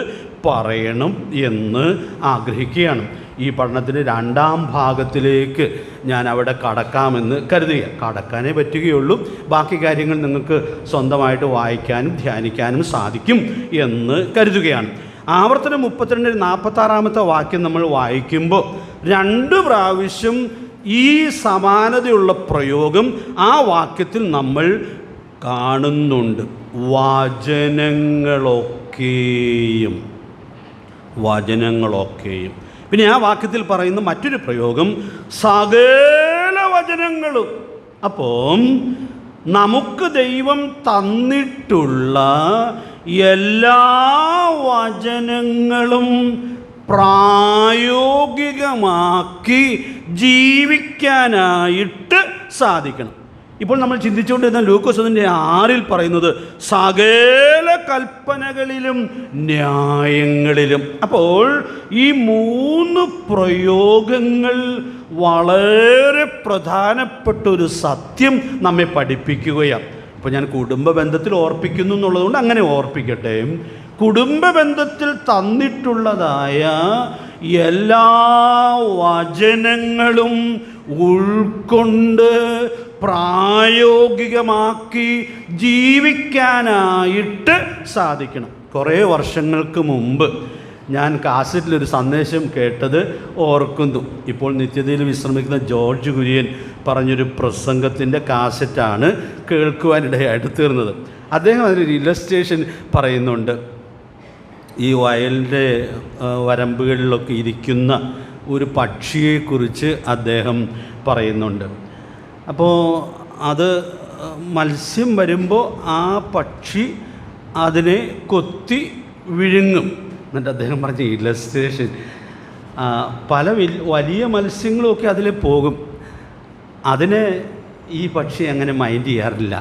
പറയണം എന്ന് ആഗ്രഹിക്കുകയാണ്. ഈ പഠനത്തിൻ്റെ 2ാം ഭാഗത്തിലേക്ക് ഞാൻ അവിടെ കടക്കാമെന്ന് കരുതുക. കടക്കാനേ പറ്റുകയുള്ളൂ, ബാക്കി കാര്യങ്ങൾ നിങ്ങൾക്ക് സ്വന്തമായിട്ട് വായിക്കാനും ധ്യാനിക്കാനും സാധിക്കും എന്ന് കരുതുകയാണ്. ആവർത്തനം 32:46 വാക്യം നമ്മൾ വായിക്കുമ്പോൾ 2 പ്രാവശ്യം ഈ സമാനതയുള്ള പ്രയോഗം ആ വാക്യത്തിൽ നമ്മൾ കാണുന്നുണ്ട്. വചനങ്ങളൊക്കെയും. പിന്നെ ആ വാക്യത്തിൽ പറയുന്ന മറ്റൊരു പ്രയോഗം സകല വചനങ്ങളും. അപ്പം നമുക്ക് ദൈവം തന്നിട്ടുള്ള എല്ലാ വചനങ്ങളും പ്രായോഗികമാക്കി ജീവിക്കാനായിട്ട് സാധിക്കണം. ഇപ്പോൾ നമ്മൾ ചിന്തിച്ചുകൊണ്ടിരുന്ന ലൂക്കോസ് 1:6 പറയുന്നത് സകല കൽപ്പനകളിലും ന്യായങ്ങളിലും. അപ്പോൾ ഈ 3 പ്രയോഗങ്ങൾ വളരെ പ്രധാനപ്പെട്ട ഒരു സത്യം നമ്മെ പഠിപ്പിക്കുകയാണ്. ഇപ്പോൾ ഞാൻ കുടുംബ ബന്ധത്തിൽ ഓർപ്പിക്കുന്നു എന്നുള്ളതുകൊണ്ട് അങ്ങനെ ഓർപ്പിക്കട്ടെ. കുടുംബ ബന്ധത്തിൽ തന്നിട്ടുള്ളതായ എല്ലാ വചനങ്ങളും ഉൾക്കൊണ്ട് പ്രായോഗികമാക്കി ജീവിക്കാനായിട്ട് സാധിക്കണം. കുറേ വർഷങ്ങൾക്ക് മുമ്പ് ഞാൻ കാസറ്റിലൊരു സന്ദേശം കേട്ടത് ഓർക്കുന്നു. ഇപ്പോൾ നിത്യതയിൽ വിശ്രമിക്കുന്ന ജോർജ് കുര്യൻ പറഞ്ഞൊരു പ്രസംഗത്തിൻ്റെ കാസറ്റാണ് കേൾക്കുവാനിടയായിട്ട് തീർന്നത്. അദ്ദേഹം അതിനൊരു ഇല്ലസ്ട്രേഷൻ പറയുന്നുണ്ട്. ഈ വയലിൻ്റെ വരമ്പുകളിലൊക്കെ ഇരിക്കുന്ന ഒരു പക്ഷിയെക്കുറിച്ച് അദ്ദേഹം പറയുന്നുണ്ട്. അപ്പോൾ അത് മത്സ്യം വരുമ്പോൾ ആ പക്ഷി അതിനെ കൊത്തി വിഴുങ്ങും. എന്നിട്ട് അദ്ദേഹം പറഞ്ഞ ഇല്ലസ്ട്രേഷൻ, പല വലിയ മത്സ്യങ്ങളുമൊക്കെ അതിൽ പോകും. അതിനെ ഈ പക്ഷി അങ്ങനെ മൈൻഡ് ചെയ്യാറില്ല.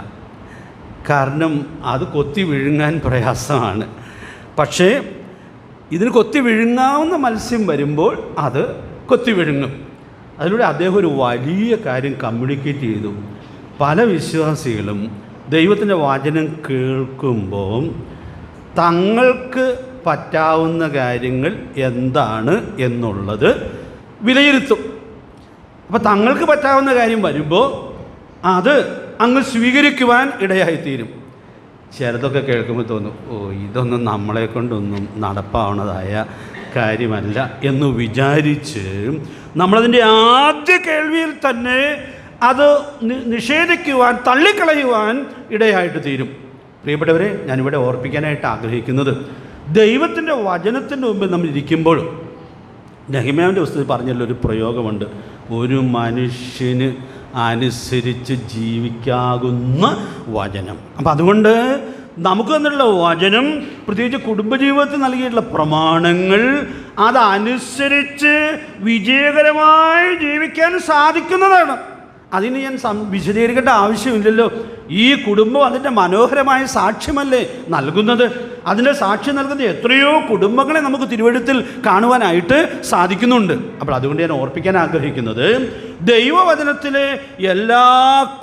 കാരണം അത് കൊത്തി വിഴുങ്ങാൻ പ്രയാസമാണ്. പക്ഷേ ഇതിന് കൊത്തി വിഴുങ്ങാവുന്ന മത്സ്യം വരുമ്പോൾ അത് കൊത്തി വിഴുങ്ങും. അതിലൂടെ അദ്ദേഹം ഒരു വലിയ കാര്യം കമ്മ്യൂണിക്കേറ്റ് ചെയ്തു. പല വിശ്വാസികളും ദൈവത്തിൻ്റെ വചനം കേൾക്കുമ്പോൾ തങ്ങൾക്ക് പറ്റാവുന്ന കാര്യങ്ങൾ എന്താണ് എന്നുള്ളത് വിലയിരുത്തും. അപ്പോൾ തങ്ങൾക്ക് പറ്റാവുന്ന കാര്യം വരുമ്പോൾ അത് അങ്ങ് സ്വീകരിക്കുവാൻ ഇടയായിത്തീരും. ചിലതൊക്കെ കേൾക്കുമ്പോൾ തോന്നും, ഇതൊന്നും നമ്മളെ കൊണ്ടൊന്നും നടപ്പാവുന്നതായ കാര്യമല്ല എന്ന് വിചാരിച്ച് നമ്മളതിൻ്റെ ആദ്യ കേൾവിയിൽ തന്നെ അത് നിഷേധിക്കുവാൻ, തള്ളിക്കളയുവാൻ ഇടയായിട്ട് തീരും. പ്രിയപ്പെട്ടവരെ, ഞാനിവിടെ ഓർപ്പിക്കാനായിട്ട് ആഗ്രഹിക്കുന്നത്, ദൈവത്തിൻ്റെ വചനത്തിൻ്റെ മുമ്പിൽ നമ്മൾ ഇരിക്കുമ്പോൾ നെഹെമ്യാവിൻ്റെ പുസ്തകത്തിൽ പറഞ്ഞല്ലോ ഒരു പ്രയോഗമുണ്ട്, ഒരു മനുഷ്യന് അനുസരിച്ച് ജീവിക്കാകുന്ന വചനം. അപ്പം അതുകൊണ്ട് നമുക്ക് തന്നിട്ടുള്ള വചനം, പ്രത്യേകിച്ച് കുടുംബജീവിതത്തിൽ നൽകിയിട്ടുള്ള പ്രമാണങ്ങൾ, അതനുസരിച്ച് വിജയകരമായി ജീവിക്കാൻ സാധിക്കുന്നതാണ്. അതിന് ഞാൻ വിശദീകരിക്കേണ്ട ആവശ്യമില്ലല്ലോ. ഈ കുടുംബം അതിൻ്റെ മനോഹരമായ സാക്ഷ്യമല്ലേ നൽകുന്നത്. അതിൻ്റെ സാക്ഷ്യം നൽകുന്ന എത്രയോ കുടുംബങ്ങളെ നമുക്ക് തിരുവെഴുത്തിൽ കാണുവാനായിട്ട് സാധിക്കുന്നുണ്ട്. അപ്പോൾ അതുകൊണ്ട് ഞാൻ ഓർപ്പിക്കാൻ ആഗ്രഹിക്കുന്നത്, ദൈവവചനത്തിലെ എല്ലാ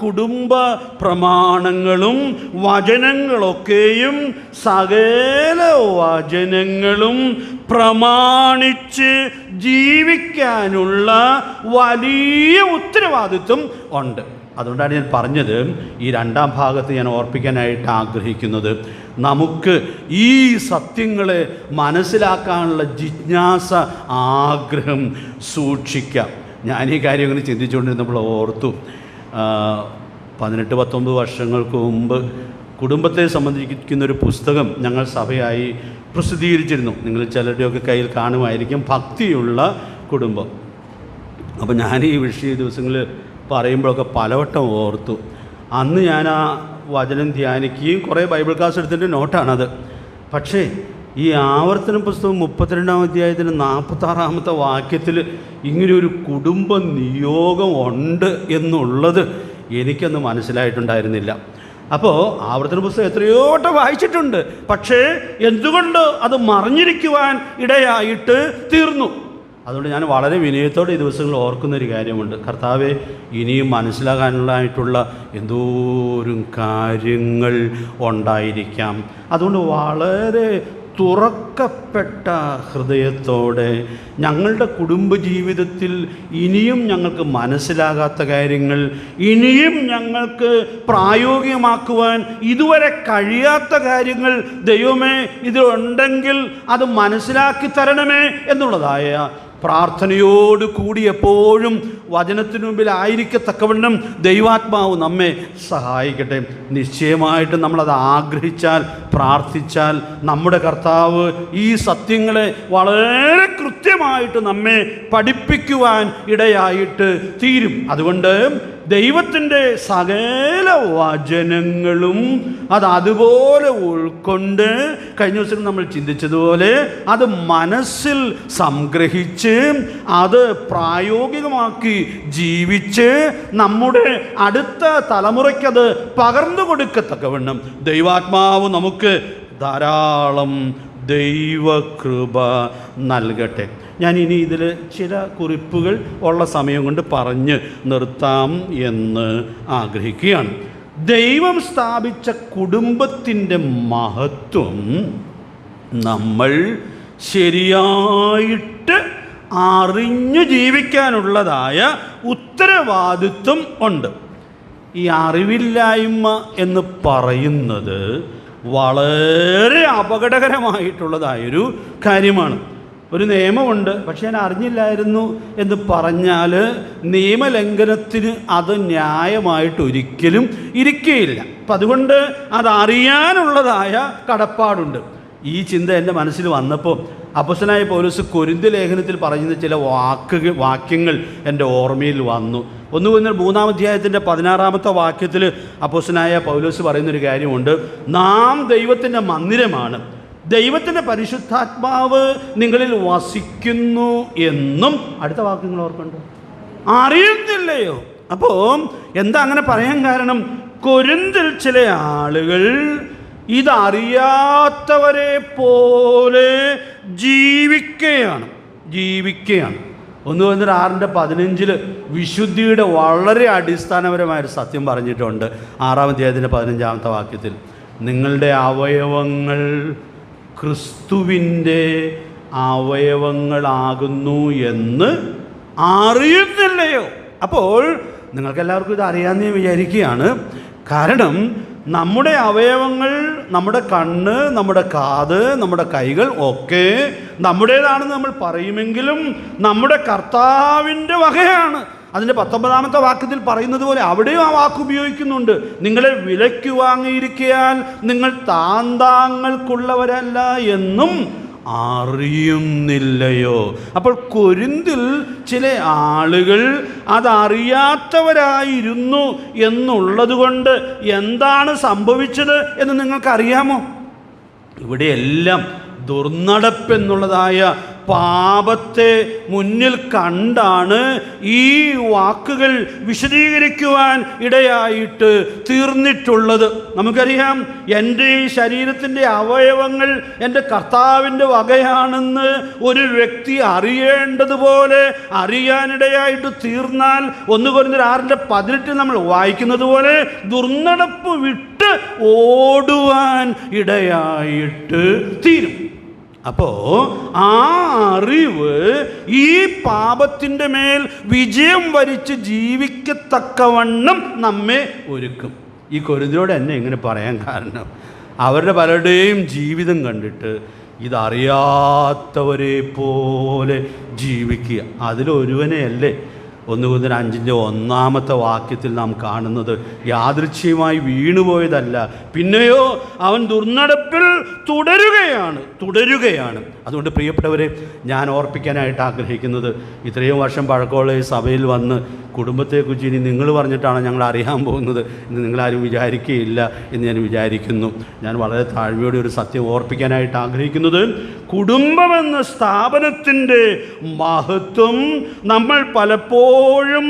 കുടുംബ പ്രമാണങ്ങളും വചനങ്ങളൊക്കെയും സകല വചനങ്ങളും പ്രമാണിച്ച് ജീവിക്കാനുള്ള വലിയ ഉത്തരവാദിത്വം ഉണ്ട്. അതുകൊണ്ടാണ് ഞാൻ പറഞ്ഞത്, ഈ രണ്ടാം ഭാഗത്ത് ഞാൻ ഓർപ്പിക്കാനായിട്ട് ആഗ്രഹിക്കുന്നത്, നമുക്ക് ഈ സത്യങ്ങളെ മനസ്സിലാക്കാനുള്ള ജിജ്ഞാസ, ആഗ്രഹം സൂക്ഷിക്കാം. ഞാൻ ഈ കാര്യം ഇങ്ങനെ ചിന്തിച്ചുകൊണ്ടിരുന്നപ്പോൾ ഓർത്തു, 18-19 വർഷങ്ങൾക്ക് മുമ്പ് കുടുംബത്തെ സംബന്ധിക്കുന്നൊരു പുസ്തകം ഞങ്ങൾ സഭയായി പ്രസിദ്ധീകരിച്ചിരുന്നു. നിങ്ങൾ ചിലരുടെയൊക്കെ കയ്യിൽ കാണുമായിരിക്കും, ഭക്തിയുള്ള കുടുംബം. അപ്പോൾ ഞാൻ ഈ വിഷയ ദിവസങ്ങളിൽ പറയുമ്പോഴൊക്കെ പലവട്ടം ഓർത്തു. അന്ന് ഞാൻ ആ വചനം ധ്യാനിക്കുകയും കുറേ ബൈബിൾ ക്ലാസ് എടുത്തിൻ്റെ നോട്ടാണത്. പക്ഷേ ഈ ആവർത്തന പുസ്തകം 32-ാം അധ്യായത്തിന് 46-ാമത്തെ വാക്യത്തിൽ ഇങ്ങനെയൊരു കുടുംബ നിയോഗം ഉണ്ട് എന്നുള്ളത് എനിക്കന്ന് മനസ്സിലായിട്ടുണ്ടായിരുന്നില്ല. അപ്പോൾ ആവർത്തന പുസ്തകം എത്രയോ വട്ടം വായിച്ചിട്ടുണ്ട്, പക്ഷേ എന്തുകൊണ്ട് അത് മറിഞ്ഞിരിക്കുവാൻ ഇടയായിട്ട് തീർന്നു. അതുകൊണ്ട് ഞാൻ വളരെ വിനയത്തോടെ ഈ ദിവസങ്ങളിൽ ഓർക്കുന്നൊരു കാര്യമുണ്ട്, കർത്താവേ, ഇനിയും മനസ്സിലാകാനുള്ളതായിട്ടുള്ള എന്തോരം കാര്യങ്ങൾ ഉണ്ടായിരിക്കാം. അതുകൊണ്ട് വളരെ തുറക്കപ്പെട്ട ഹൃദയത്തോടെ ഞങ്ങളുടെ കുടുംബജീവിതത്തിൽ ഇനിയും ഞങ്ങൾക്ക് മനസ്സിലാകാത്ത കാര്യങ്ങൾ, ഇനിയും ഞങ്ങൾക്ക് പ്രായോഗികമാക്കുവാൻ ഇതുവരെ കഴിയാത്ത കാര്യങ്ങൾ, ദൈവമേ ഇതിലുണ്ടെങ്കിൽ അത് മനസ്സിലാക്കി തരണമേ എന്നുള്ളതായ പ്രാർത്ഥനയോട് കൂടി എപ്പോഴും വചനത്തിനു മുമ്പിൽ ആയിരിക്കത്തക്കവണ്ണം ദൈവാത്മാവ് നമ്മെ സഹായിക്കട്ടെ. നിശ്ചയമായിട്ടും നമ്മളത് ആഗ്രഹിച്ചാൽ, പ്രാർത്ഥിച്ചാൽ, നമ്മുടെ കർത്താവ് ഈ സത്യങ്ങളെ വളരെ കൃത്യമായിട്ട് നമ്മെ പഠിപ്പിക്കുവാൻ ഇടയായിട്ട് തീരും. അതുകൊണ്ട് ദൈവത്തിൻ്റെ സകല വചനങ്ങളും അതുപോലെ ഉൾക്കൊണ്ട്, കഴിഞ്ഞ ദിവസം നമ്മൾ ചിന്തിച്ചതുപോലെ അത് മനസ്സിൽ സംഗ്രഹിച്ച് അത് പ്രായോഗികമാക്കി ജീവിച്ച് നമ്മുടെ അടുത്ത തലമുറയ്ക്കത് പകർന്നു കൊടുക്കത്തക്കവണ്ണം ദൈവാത്മാവ് നമുക്ക് ധാരാളം ദൈവകൃപ നൽകട്ടെ. ഞാൻ ഇനി ഇതിൽ ചില കുറിപ്പുകൾ ഉള്ള സമയം കൊണ്ട് പറഞ്ഞ് നിർത്താം എന്ന് ആഗ്രഹിക്കുകയാണ്. ദൈവം സ്ഥാപിച്ച കുടുംബത്തിൻ്റെ മഹത്വം നമ്മൾ ശരിയായിട്ട് അറിഞ്ഞു ജീവിക്കാനുള്ളതായ ഉത്തരവാദിത്വം ഉണ്ട്. ഈ അറിവില്ലായ്മ എന്ന് പറയുന്നത് വളരെ അപകടകരമായിട്ടുള്ളതായൊരു കാര്യമാണ്. ഒരു നിയമമുണ്ട്, പക്ഷേ ഞാൻ അറിഞ്ഞില്ലായിരുന്നു എന്ന് പറഞ്ഞാൽ നിയമലംഘനത്തിന് അത് ന്യായമായിട്ടൊരിക്കലും ഇരിക്കുകയില്ല. അപ്പം അതുകൊണ്ട് അതറിയാനുള്ളതായ കടപ്പാടുണ്ട്. ഈ ചിന്ത എൻ്റെ മനസ്സിൽ വന്നപ്പോൾ അപ്പോസ്തലനായ പൗലോസ് കൊരിന്ത്യർ ലേഖനത്തിൽ പറയുന്ന ചില വാക്യങ്ങൾ എൻ്റെ ഓർമ്മയിൽ വന്നു. 1 കൊരിന്ത്യർ 3-ാം അധ്യായത്തിൻ്റെ 16-ാമത്തെ വാക്യത്തിൽ അപ്പോസ്തലനായ പൗലോസ് പറയുന്നൊരു കാര്യമുണ്ട്. നാം ദൈവത്തിൻ്റെ മന്ദിരമാണ്, ദൈവത്തിൻ്റെ പരിശുദ്ധാത്മാവ് നിങ്ങളിൽ വസിക്കുന്നു എന്നും. അടുത്ത വാക്യങ്ങൾ ഓർക്കുന്നുണ്ട്. അറിയുന്നില്ലയോ? അപ്പോൾ എന്താ അങ്ങനെ പറയാൻ കാരണം? കൊരിന്തിൽ ചില ആളുകൾ ഇതറിയാത്തവരെ പോലെ ജീവിക്കുകയാണ്. 1 കൊരിന്ത്യർ 6:15 വിശുദ്ധിയുടെ വളരെ അടിസ്ഥാനപരമായൊരു സത്യം പറഞ്ഞിട്ടുണ്ട്. 6-ാം അധ്യായത്തിൻ്റെ 15-ാമത്തെ വാക്യത്തിൽ, നിങ്ങളുടെ അവയവങ്ങൾ ക്രിസ്തുവിൻ്റെ അവയവങ്ങളാകുന്നു എന്ന് അറിയുന്നില്ലയോ? അപ്പോൾ നിങ്ങൾക്കെല്ലാവർക്കും ഇത് അറിയാമെന്ന് വിചാരിക്കുകയാണ്. കാരണം നമ്മുടെ അവയവങ്ങൾ, നമ്മുടെ കണ്ണ്, നമ്മുടെ കാത്, നമ്മുടെ കൈകൾ ഒക്കെ നമ്മുടേതാണെന്ന് നമ്മൾ പറയുമെങ്കിലും നമ്മുടെ കർത്താവിൻ്റെ വകയാണ്. അതിൻ്റെ 19-ാമത്തെ വാക്യത്തിൽ പറയുന്നത് പോലെ അവിടെയും ആ വാക്ക് ഉപയോഗിക്കുന്നുണ്ട്. നിങ്ങളെ വിലയ്ക്ക് വാങ്ങിയിരിക്കയാൽ നിങ്ങൾ താന്താങ്ങൾക്കുള്ളവരല്ല എന്നും അറിയുന്നില്ലയോ? അപ്പോൾ കൊരിന്തിൽ ചില ആളുകൾ അതറിയാത്തവരായിരുന്നു എന്നുള്ളത് കൊണ്ട് എന്താണ് സംഭവിച്ചത് എന്ന് നിങ്ങൾക്കറിയാമോ? ഇവിടെയെല്ലാം ദുർനടപ്പെന്നുള്ളതായ പാപത്തെ മുന്നിൽ കണ്ടാണ് ഈ വാക്കുകൾ വിശദീകരിക്കുവാൻ ഇടയായിട്ട് തീർന്നിട്ടുള്ളത്. നമുക്കറിയാം, എൻ്റെ ഈ ശരീരത്തിൻ്റെ അവയവങ്ങൾ എൻ്റെ കർത്താവിൻ്റെ വകയാണെന്ന് ഒരു വ്യക്തി അറിയേണ്ടതുപോലെ അറിയാനിടയായിട്ട് തീർന്നാൽ 1 കൊരിന്ത്യർ 6:18 നമ്മൾ വായിക്കുന്നത് പോലെ ദുർനടപ്പ് വിട്ട് ഓടുവാൻ ഇടയായിട്ട് തീരും. അപ്പോൾ ആ അറിവ് ഈ പാപത്തിൻ്റെ മേൽ വിജയം വരിച്ച് ജീവിക്കത്തക്കവണ്ണം നമ്മെ ഒരുക്കും. ഈ കൊരിന്ത്യരോട് എന്നെ ഇങ്ങനെ പറയാൻ കാരണം, അവരുടെ പലരുടെയും ജീവിതം കണ്ടിട്ട് ഇതറിയാത്തവരെ പോലെ ജീവിക്കുക. അതിലൊരുവനെയല്ലേ 1 കൊരിന്ത്യർ 5:1 വാക്യത്തിൽ നാം കാണുന്നത്. യാദൃച്ഛികമായി വീണുപോയതല്ല, പിന്നെയോ അവൻ ദുർനടപ്പിൽ തുടരുകയാണ്. അതുകൊണ്ട് പ്രിയപ്പെട്ടവരെ, ഞാൻ ഓർപ്പിക്കാനായിട്ട് ആഗ്രഹിക്കുന്നത്, ഇത്രയും വർഷം പഴക്കമുള്ള ഈ സഭയിൽ വന്ന് കുടുംബത്തെക്കുറിച്ച് ഇനി നിങ്ങൾ പറഞ്ഞിട്ടാണ് ഞങ്ങൾ അറിയാൻ പോകുന്നത് എന്ന് നിങ്ങളാരും വിചാരിക്കുകയില്ല എന്ന് ഞാൻ വിചാരിക്കുന്നു. ഞാൻ വളരെ താഴ്മയോടെ ഒരു സത്യം ഓർപ്പിക്കാനായിട്ട് ആഗ്രഹിക്കുന്നത്, കുടുംബമെന്ന സ്ഥാപനത്തിൻ്റെ മഹത്വം നമ്മൾ പലപ്പോഴും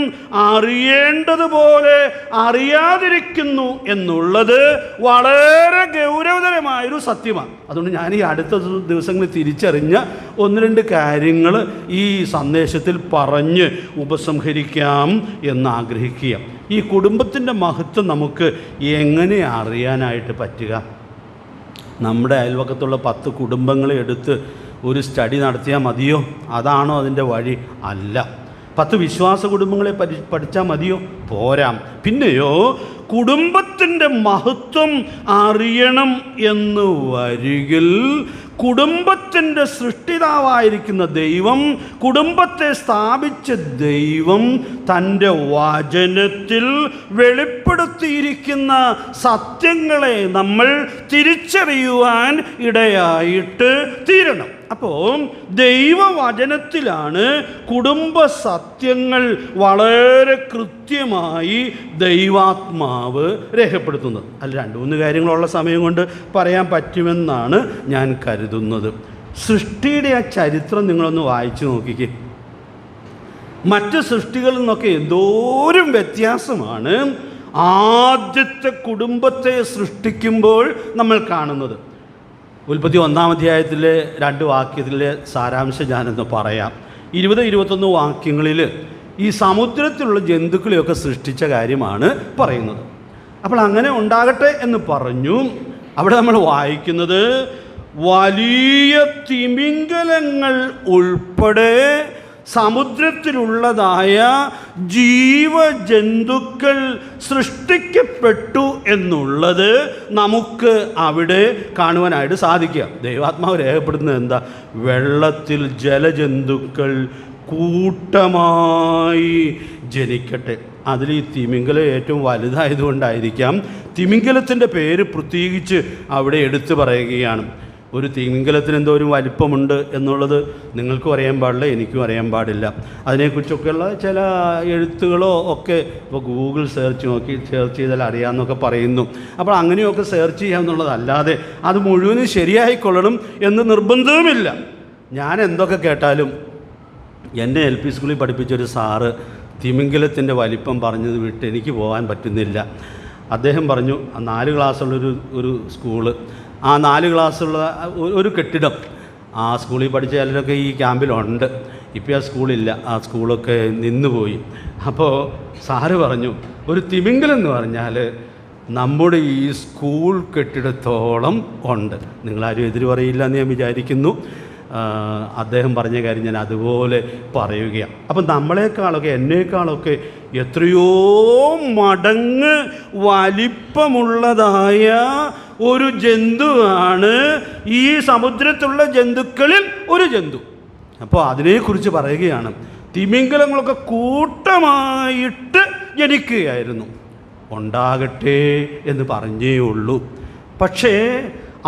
അറിയേണ്ടതുപോലെ അറിയാതിരിക്കുന്നു എന്നുള്ളത് വളരെ ഗൗരവതരമായൊരു സത്യമാണ്. അതുകൊണ്ട് ഞാൻ ഈ അടുത്ത ദിവസങ്ങളിൽ തിരിച്ചറിഞ്ഞ 1-2 കാര്യങ്ങൾ ഈ സന്ദേശത്തിൽ പറഞ്ഞ് ഉപസംഹരിക്കാം എന്നാഗ്രഹിക്കുക. ഈ കുടുംബത്തിൻ്റെ മഹത്വം നമുക്ക് എങ്ങനെ അറിയാനായിട്ട് പറ്റുക? നമ്മുടെ അയൽവക്കത്തുള്ള 10 കുടുംബങ്ങളെ എടുത്ത് ഒരു സ്റ്റഡി നടത്തിയാൽ മതിയോ? അതാണോ അതിൻ്റെ വഴി? അല്ല. 10 വിശ്വാസ കുടുംബങ്ങളെ പഠിച്ചാൽ മതിയോ? പോരാ. പിന്നെയോ കുടുംബത്തിൻ്റെ മഹത്വം അറിയണം എന്ന് വരികിൽ കുടുംബത്തിൻ്റെ സൃഷ്ടിതാവായിരിക്കുന്ന ദൈവം, കുടുംബത്തെ സ്ഥാപിച്ച ദൈവം തൻ്റെ വചനത്തിൽ വെളിപ്പെടുത്തിയിരിക്കുന്ന സത്യങ്ങളെ നമ്മൾ തിരിച്ചറിയുവാൻ ഇടയായിട്ട് തീരണം. അപ്പോൾ ദൈവവചനത്തിലാണ് കുടുംബ സത്യങ്ങൾ വളരെ കൃത്യമായി ദൈവാത്മാവ് രേഖപ്പെടുത്തുന്നത്. അതിൽ 2-3 കാര്യങ്ങളുള്ള സമയം കൊണ്ട് പറയാൻ പറ്റുമെന്നാണ് ഞാൻ കരുതുന്നത്. സൃഷ്ടിയുടെ ആ ചരിത്രം നിങ്ങളൊന്ന് വായിച്ചു നോക്കിക്കേ. മറ്റ് സൃഷ്ടികളിൽ നിന്നൊക്കെ എന്തോരം വ്യത്യാസമാണ് ആദ്യത്തെ കുടുംബത്തെ സൃഷ്ടിക്കുമ്പോൾ നമ്മൾ കാണുന്നത്. ഉൽപ്പത്തി 1-ാം അധ്യായത്തിലെ 2 വാക്യത്തിലെ സാരാംശം ഞാനെന്ന് പറയാം. 20-21 വാക്യങ്ങളിൽ ഈ സമുദ്രത്തിലുള്ള ജന്തുക്കളെയൊക്കെ സൃഷ്ടിച്ച കാര്യമാണ് പറയുന്നത്. അപ്പോൾ അങ്ങനെ ഉണ്ടാകട്ടെ എന്ന് പറഞ്ഞു. അവിടെ നമ്മൾ വായിക്കുന്നത്, വലിയ തിമിംഗലങ്ങൾ ഉൾപ്പെടെ സമുദ്രത്തിലുള്ളതായ ജീവജന്തുക്കൾ സൃഷ്ടിക്കപ്പെട്ടു എന്നുള്ളത് നമുക്ക് അവിടെ കാണുവാനായിട്ട് സാധിക്കുക. ദൈവാത്മാവ് രേഖപ്പെടുത്തുന്നത് എന്താ? വെള്ളത്തിൽ ജലജന്തുക്കൾ കൂട്ടമായി ജനിക്കട്ടെ. അതിൽ ഈ തിമിംഗലം ഏറ്റവും വലുതായതുകൊണ്ടായിരിക്കാം തിമിംഗലത്തിൻ്റെ പേര് പ്രത്യേകിച്ച് അവിടെ എടുത്തു പറയുകയാണ്. ഒരു തിമിംഗലത്തിന് എന്തോ ഒരു വലിപ്പമുണ്ട് എന്നുള്ളത് നിങ്ങൾക്കും അറിയാൻ പാടില്ല, എനിക്കും അറിയാൻ പാടില്ല. അതിനെക്കുറിച്ചൊക്കെയുള്ള ചില എഴുത്തുകളോ ഒക്കെ ഇപ്പോൾ ഗൂഗിൾ സെർച്ച് ചെയ്താൽ അറിയാമെന്നൊക്കെ പറയുന്നു. അപ്പോൾ അങ്ങനെയൊക്കെ സെർച്ച് ചെയ്യാമെന്നുള്ളതല്ലാതെ അത് മുഴുവനും ശരിയായിക്കൊള്ളണം എന്ന് നിർബന്ധവുമില്ല. ഞാൻ എന്തൊക്കെ കേട്ടാലും എന്നെ LP സ്കൂളിൽ പഠിപ്പിച്ചൊരു സാറ് തിമിംഗലത്തിൻ്റെ വലിപ്പം പറഞ്ഞത് വിട്ട് എനിക്ക് പോകാൻ പറ്റുന്നില്ല. അദ്ദേഹം പറഞ്ഞു, 4 ക്ലാസ്സുള്ളൊരു സ്കൂള്, ആ 4 ക്ലാസ്സുള്ള ഒരു കെട്ടിടം, ആ സ്കൂളിൽ പഠിച്ച ചിലരൊക്കെ ഈ ക്യാമ്പിലുണ്ട്. ഇപ്പോൾ ആ സ്കൂളില്ല, ആ സ്കൂളൊക്കെ നിന്നുപോയി. അപ്പോൾ സാറ് പറഞ്ഞു, ഒരു തിമിംഗലം എന്ന് പറഞ്ഞാൽ നമ്മുടെ ഈ സ്കൂൾ കെട്ടിടത്തോളം ഉണ്ട്. നിങ്ങളാരും എതിര് പറയില്ല എന്ന് ഞാൻ വിചാരിക്കുന്നു. അദ്ദേഹം പറഞ്ഞ കാര്യം ഞാൻ അതുപോലെ പറയുകയാണ്. അപ്പം നമ്മളെക്കാളൊക്കെ എന്നേക്കാളൊക്കെ എത്രയോ മടങ്ങ് വലിപ്പമുള്ളതായ ഒരു ജന്തുവാണ് ഈ സമുദ്രത്തിലുള്ള ജന്തുക്കളിൽ ഒരു ജന്തു. അപ്പോൾ അതിനെക്കുറിച്ച് പറയുകയാണ്. തിമിംഗലങ്ങളൊക്കെ കൂട്ടമായിട്ട് ജനിക്കുകയായിരുന്നു. ഉണ്ടാകട്ടെ എന്ന് പറഞ്ഞേ ഉള്ളൂ. പക്ഷേ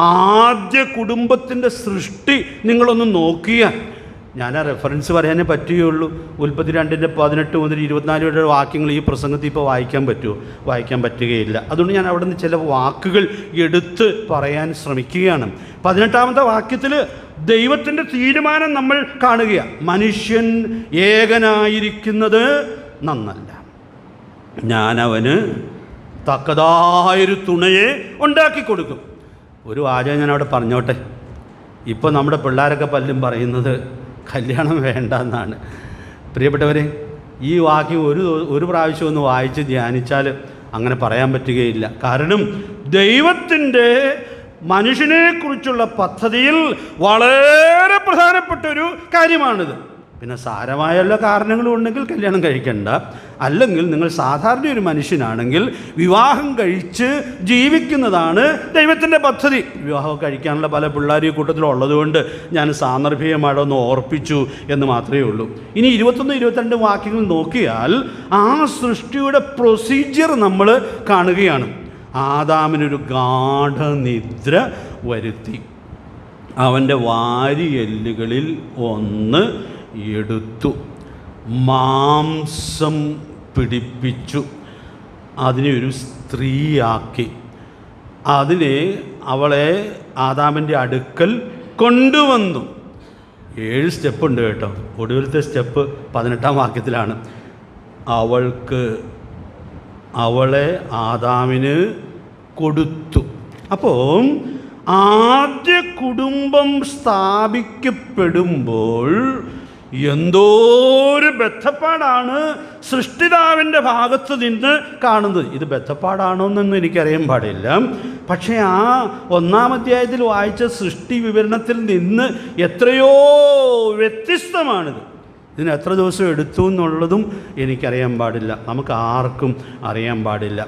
ആദ്യ കുടുംബത്തിൻ്റെ സൃഷ്ടി നിങ്ങളൊന്ന് നോക്കിയാൽ, ഞാൻ ആ റെഫറൻസ് പറയാനേ പറ്റുകയുള്ളൂ. ഉൽപ്പത്തി 2:18 മുതൽ 24 വരെ വാക്യങ്ങൾ ഈ പ്രസംഗത്തിൽ ഇപ്പോൾ വായിക്കാൻ പറ്റുമോ? വായിക്കാൻ പറ്റുകയില്ല. അതുകൊണ്ട് ഞാൻ അവിടെ നിന്ന് ചില വാക്കുകൾ എടുത്ത് പറയാൻ ശ്രമിക്കുകയാണ്. 18-ാമത്തെ വാക്യത്തിൽ ദൈവത്തിൻ്റെ തീരുമാനം നമ്മൾ കാണുകയാണ്. മനുഷ്യൻ ഏകനായിരിക്കുന്നത് നന്നല്ല, ഞാനവന് തക്കതായൊരു തുണയെ ഉണ്ടാക്കി കൊടുക്കും. ഒരു വാചകം ഞാൻ അവിടെ പറഞ്ഞോട്ടെ. ഇപ്പോൾ നമ്മുടെ പിള്ളേരൊക്കെ പലരും പറയുന്നത് കല്യാണം വേണ്ട എന്നാണ്. പ്രിയപ്പെട്ടവരെ, ഈ വാക്യം ഒരു പ്രാവശ്യം ഒന്ന് വായിച്ച് ധ്യാനിച്ചാൽ അങ്ങനെ പറയാൻ പറ്റുകയില്ല. കാരണം ദൈവത്തിൻ്റെ മനുഷ്യനെക്കുറിച്ചുള്ള പദ്ധതിയിൽ വളരെ പ്രധാനപ്പെട്ടൊരു കാര്യമാണിത്. പിന്നെ സാരമായ എല്ലാ കാരണങ്ങളും ഉണ്ടെങ്കിൽ കല്യാണം കഴിക്കണ്ട. അല്ലെങ്കിൽ നിങ്ങൾ സാധാരണ ഒരു മനുഷ്യനാണെങ്കിൽ വിവാഹം കഴിച്ച് ജീവിക്കുന്നതാണ് ദൈവത്തിൻ്റെ പദ്ധതി. വിവാഹം കഴിക്കാനുള്ള പല പിള്ളേർ ഈ കൂട്ടത്തിലുള്ളതുകൊണ്ട് ഞാൻ സാന്ദർഭികമായിട്ടൊന്ന് ഓർപ്പിച്ചു എന്ന് മാത്രമേ ഉള്ളൂ. ഇനി 21-22 വാക്യങ്ങൾ നോക്കിയാൽ ആ സൃഷ്ടിയുടെ പ്രൊസീജിയർ നമ്മൾ കാണുകയാണ്. ആദാമിനൊരു ഗാഠനിദ്ര വരുത്തി, അവൻ്റെ വാരിയെല്ലുകളിൽ ഒന്ന് എടുത്തു, മാംസം പിടിപ്പിച്ചു, അതിനെ ഒരു സ്ത്രീയാക്കി, അവളെ ആദാമിൻ്റെ അടുക്കൽ കൊണ്ടുവന്നു. 7 സ്റ്റെപ്പുണ്ട് കേട്ടോ. ഒടുവിലത്തെ സ്റ്റെപ്പ് 18-ാം വാക്യത്തിലാണ്. അവളെ ആദാമിന് കൊടുത്തു. അപ്പോൾ ആദ്യ കുടുംബം സ്ഥാപിക്കപ്പെടുമ്പോൾ എന്തോരു ബദ്ധപ്പാടാണ് സൃഷ്ടിതാവിൻ്റെ ഭാഗത്ത് നിന്ന് കാണുന്നത്. ഇത് ബദ്ധപ്പാടാണോ എന്നൊന്നും എനിക്കറിയാൻ പാടില്ല. പക്ഷേ ആ 1-ാം അധ്യായത്തിൽ വായിച്ച സൃഷ്ടി വിവരണത്തിൽ നിന്ന് എത്രയോ വ്യത്യസ്തമാണിത്. ഇതിന് എത്ര ദിവസം എടുത്തു എന്നുള്ളതും എനിക്കറിയാൻ പാടില്ല, നമുക്ക് ആർക്കും അറിയാൻ പാടില്ല.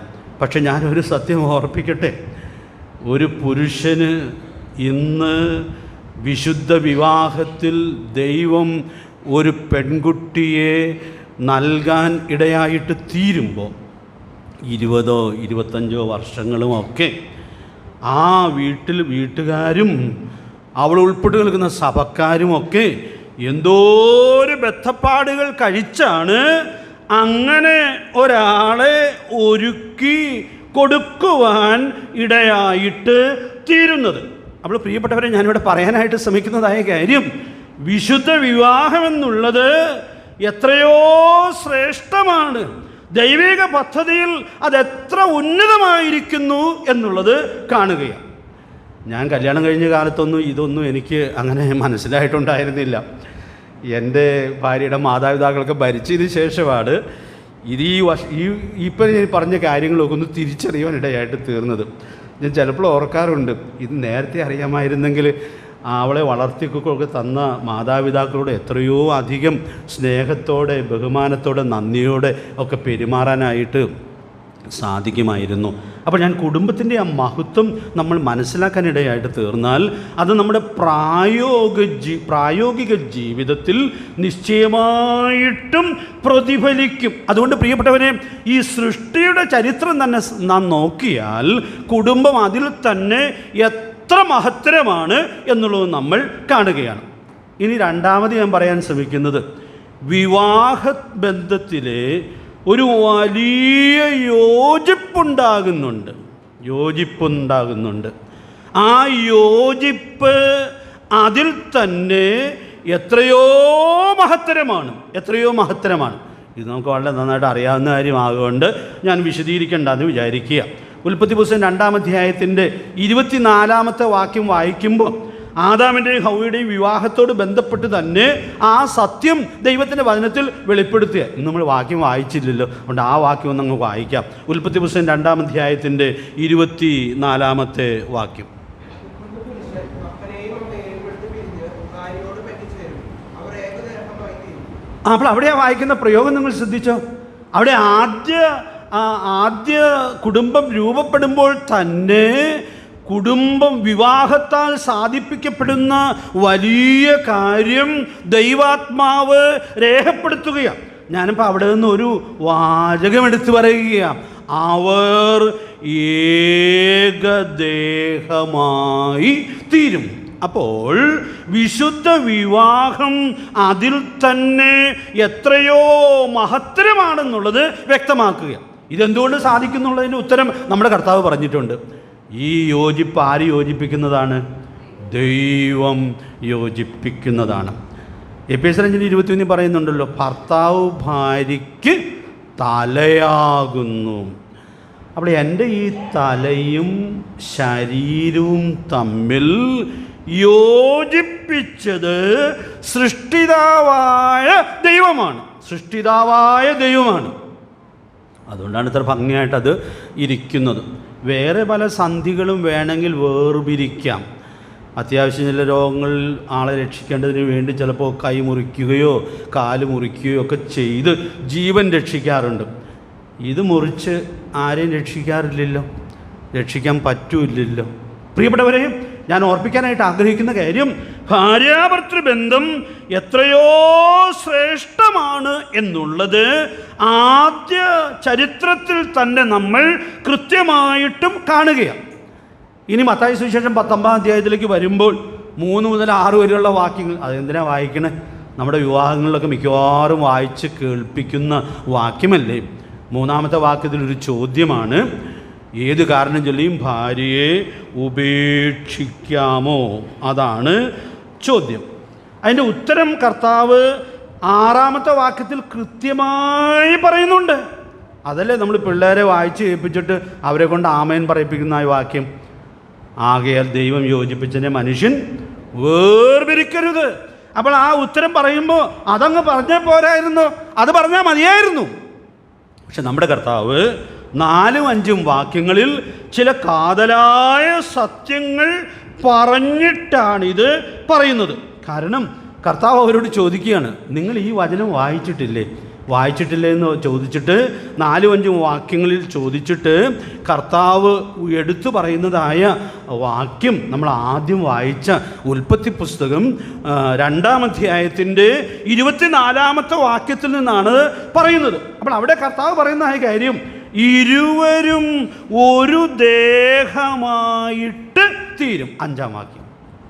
പക്ഷെ ഞാനൊരു സത്യം ഓർപ്പിക്കട്ടെ. ഒരു പുരുഷന് ഇന്ന് വിശുദ്ധ വിവാഹത്തിൽ ദൈവം ഒരു പെൺകുട്ടിയെ നൽകാൻ ഇടയായിട്ട് തീരുമ്പോൾ 20-25 വർഷങ്ങളുമൊക്കെ ആ വീട്ടുകാരും അവൾ ഉൾപ്പെട്ട് നിൽക്കുന്ന സഭക്കാരുമൊക്കെ എന്തോരു ബദ്ധപ്പാടുകൾ കഴിച്ചാണ് അങ്ങനെ ഒരാളെ ഒരുക്കി കൊടുക്കുവാൻ ഇടയായിട്ട് തീരുന്നത്. അപ്പോൾ പ്രിയപ്പെട്ടവരെ, ഞാനിവിടെ പറയാനായിട്ട് ശ്രമിക്കുന്നതായ കാര്യം, വിശുദ്ധ വിവാഹമെന്നുള്ളത് എത്രയോ ശ്രേഷ്ഠമാണ്. ദൈവിക പദ്ധതിയിൽ അതെത്ര ഉന്നതമായിരിക്കുന്നു എന്നുള്ളത് കാണുകയാണ്. ഞാൻ കല്യാണം കഴിഞ്ഞ കാലത്തൊന്നും ഇതൊന്നും എനിക്ക് അങ്ങനെ മനസ്സിലായിട്ടുണ്ടായിരുന്നില്ല. എൻ്റെ ഭാര്യയുടെ മാതാപിതാക്കളൊക്കെ ഭരിച്ചതിന് ശേഷമാണ് ഇത് ഇപ്പം ഞാൻ പറഞ്ഞ കാര്യങ്ങളൊക്കെ ഒന്ന് തിരിച്ചറിയാൻ ഇടയായിട്ട് തീർന്നത്. ഞാൻ ചിലപ്പോൾ ഓർക്കാറുണ്ട്, ഇത് നേരത്തെ അറിയാമായിരുന്നെങ്കിൽ അവളെ വളർത്തിക്കൊക്കെ തന്ന മാതാപിതാക്കളോട് എത്രയോ അധികം സ്നേഹത്തോടെ, ബഹുമാനത്തോടെ, നന്ദിയോടെ ഒക്കെ പെരുമാറാനായിട്ട് സാധിക്കുമായിരുന്നു. അപ്പോൾ ഞാൻ കുടുംബത്തിൻ്റെ ആ മഹത്വം നമ്മൾ മനസ്സിലാക്കാനിടയായിട്ട് തീർന്നാൽ അത് നമ്മുടെ പ്രായോഗിക ജീവിതത്തിൽ നിശ്ചയമായിട്ടും പ്രതിഫലിക്കും. അതുകൊണ്ട് പ്രിയപ്പെട്ടവരെ, ഈ സൃഷ്ടിയുടെ ചരിത്രം തന്നെ നാം നോക്കിയാൽ കുടുംബം അതിൽ തന്നെ എത്ര മഹത്തരമാണ് എന്നുള്ളത് നമ്മൾ കാണുകയാണ്. ഇനി രണ്ടാമത് ഞാൻ പറയാൻ ശ്രമിക്കുന്നത്, വിവാഹ ബന്ധത്തിലെ ഒരു വലിയ യോജിപ്പുണ്ടാകുന്നുണ്ട്. ആ യോജിപ്പ് അതിൽ തന്നെ എത്രയോ മഹത്തരമാണ്. ഇത് നമുക്ക് വളരെ നന്നായിട്ട് അറിയാവുന്ന കാര്യമാകൊണ്ട് ഞാൻ വിശദീകരിക്കേണ്ടെന്ന് വിചാരിക്കുക. ഉൽപ്പത്തി പുസ്തകം 2-ാം അധ്യായത്തിൻ്റെ 24-ാമത്തെ വാക്യം വായിക്കുമ്പോൾ ആദാമിൻ്റെയും ഹവ്വയുടെയും വിവാഹത്തോട് ബന്ധപ്പെട്ട് തന്നെ ആ സത്യം ദൈവത്തിൻ്റെ വചനത്തിൽ വെളിപ്പെടുത്തുക. ഇന്ന് നമ്മൾ വാക്യം വായിച്ചില്ലല്ലോ, അതുകൊണ്ട് ആ വാക്യം ഒന്ന് അങ്ങ് വായിക്കാം. ഉൽപ്പത്തി പുസ്തകം 2-ാം അധ്യായത്തിൻ്റെ 24-ാമത്തെ വാക്യം. അപ്പോൾ അവിടെ വായിക്കുന്ന പ്രയോഗം നിങ്ങൾ ശ്രദ്ധിച്ചോ? അവിടെ ആദ്യ കുടുംബം രൂപപ്പെടുമ്പോൾ തന്നെ കുടുംബം വിവാഹത്താൽ സാധിപ്പിക്കപ്പെടുന്ന വലിയ കാര്യം ദൈവാത്മാവ് രേഖപ്പെടുത്തുകയാണ്. ഞാനിപ്പോൾ അവിടെ നിന്ന് ഒരു വാചകം എടുത്തു പറയുകയാണ്, അവർ ഏകദേഹമായി തീരും. അപ്പോൾ വിശുദ്ധ വിവാഹം അതിൽ തന്നെ എത്രയോ മഹത്തരമാണെന്നുള്ളത് വ്യക്തമാക്കുക. ഇതെന്തുകൊണ്ട് സാധിക്കുന്നുള്ളതിൻ്റെ ഉത്തരം നമ്മുടെ കർത്താവ് പറഞ്ഞിട്ടുണ്ട്. ഈ യോജിപ്പ് ആര് യോജിപ്പിക്കുന്നതാണ്? ദൈവം യോജിപ്പിക്കുന്നതാണ്. എഫേസ്യർ 5:21 പറയുന്നുണ്ടല്ലോ, ഭർത്താവ് ഭാര്യയ്ക്ക് തലയാകുന്നു. അപ്പോൾ എൻ്റെ ഈ തലയും ശരീരവും തമ്മിൽ യോജിപ്പിച്ചത് സൃഷ്ടിതാവായ ദൈവമാണ്. അതുകൊണ്ടാണ് ഇത്ര ഭംഗിയായിട്ടത് ഇരിക്കുന്നത്. വേറെ പല സന്ധികളും വേണമെങ്കിൽ വേർപിരിക്കാം. അത്യാവശ്യം ചില രോഗങ്ങളിൽ ആളെ രക്ഷിക്കേണ്ടതിന് വേണ്ടി ചിലപ്പോൾ കൈ മുറിക്കുകയോ കാല് മുറിക്കുകയോ ഒക്കെ ചെയ്ത് ജീവൻ രക്ഷിക്കാറുണ്ട്. ഇത് മുറിച്ച് ആരെയും രക്ഷിക്കാൻ പറ്റൂല്ലല്ലോ. പ്രിയപ്പെട്ടവരെ, ഞാൻ ഓർപ്പിക്കാനായിട്ട് ആഗ്രഹിക്കുന്ന കാര്യം, ഭാര്യാഭർത്തൃബന്ധം എത്രയോ ശ്രേഷ്ഠമാണ് എന്നുള്ളത് ആദ്യ ചരിത്രത്തിൽ തന്നെ നമ്മൾ കൃത്യമായിട്ടും കാണുകയാണ്. ഇനി മത്തായി സുവിശേഷം 19-ാം അധ്യായത്തിലേക്ക് വരുമ്പോൾ 3 മുതൽ 6 വരെയുള്ള വാക്യങ്ങൾ, അതെന്തിനാണ് വായിക്കണേ? നമ്മുടെ വിവാഹങ്ങളിലൊക്കെ മിക്കവാറും വായിച്ച് കേൾപ്പിക്കുന്ന വാക്യമല്ലേ. 3-ാമത്തെ വാക്യത്തിലൊരു ചോദ്യമാണ്, ഏത് കാരണം ചൊല്ലിയും ഭാര്യയെ ഉപേക്ഷിക്കാമോ? അതാണ് ചോദ്യം. അതിൻ്റെ ഉത്തരം കർത്താവ് 6-ാമത്തെ വാക്യത്തിൽ കൃത്യമായി പറയുന്നുണ്ട്. അതല്ലേ നമ്മൾ പിള്ളേരെ വായിച്ച് കേൾപ്പിച്ചിട്ട് അവരെ കൊണ്ട് ആമേൻ പറയിപ്പിക്കുന്ന ആ വാക്യം. ആകയാൽ ദൈവം യോജിപ്പിച്ചതിനെ മനുഷ്യൻ വേർപിരിക്കരുത്. അപ്പോൾ ആ ഉത്തരം പറയുമ്പോൾ അതങ്ങ് പറഞ്ഞാൽ പോരായിരുന്നു, അത് പറഞ്ഞാൽ മതിയായിരുന്നു. പക്ഷെ നമ്മുടെ കർത്താവ് 4-5 വാക്യങ്ങളിൽ ചില കാതലായ സത്യങ്ങൾ പറഞ്ഞിട്ടാണിത് പറയുന്നത്. കാരണം കർത്താവ് അവരോട് ചോദിക്കുകയാണ്, നിങ്ങൾ ഈ വചനം വായിച്ചിട്ടില്ലേ എന്ന് ചോദിച്ചിട്ട് 4-5 വാക്യങ്ങളിൽ ചോദിച്ചിട്ട് കർത്താവ് എടുത്തു പറയുന്നതായ വാക്യം നമ്മൾ ആദ്യം വായിച്ച ഉൽപ്പത്തി പുസ്തകം 2-ാം അധ്യായത്തിൻ്റെ 24-ാമത്തെ വാക്യത്തിൽ നിന്നാണ് പറയുന്നത്. അപ്പോൾ അവിടെ കർത്താവ് പറയുന്നതായ കാര്യം, ഇരുവരും ഒരു ദേഹമായിട്ട് തീരും. 5-ാം വാക്യം.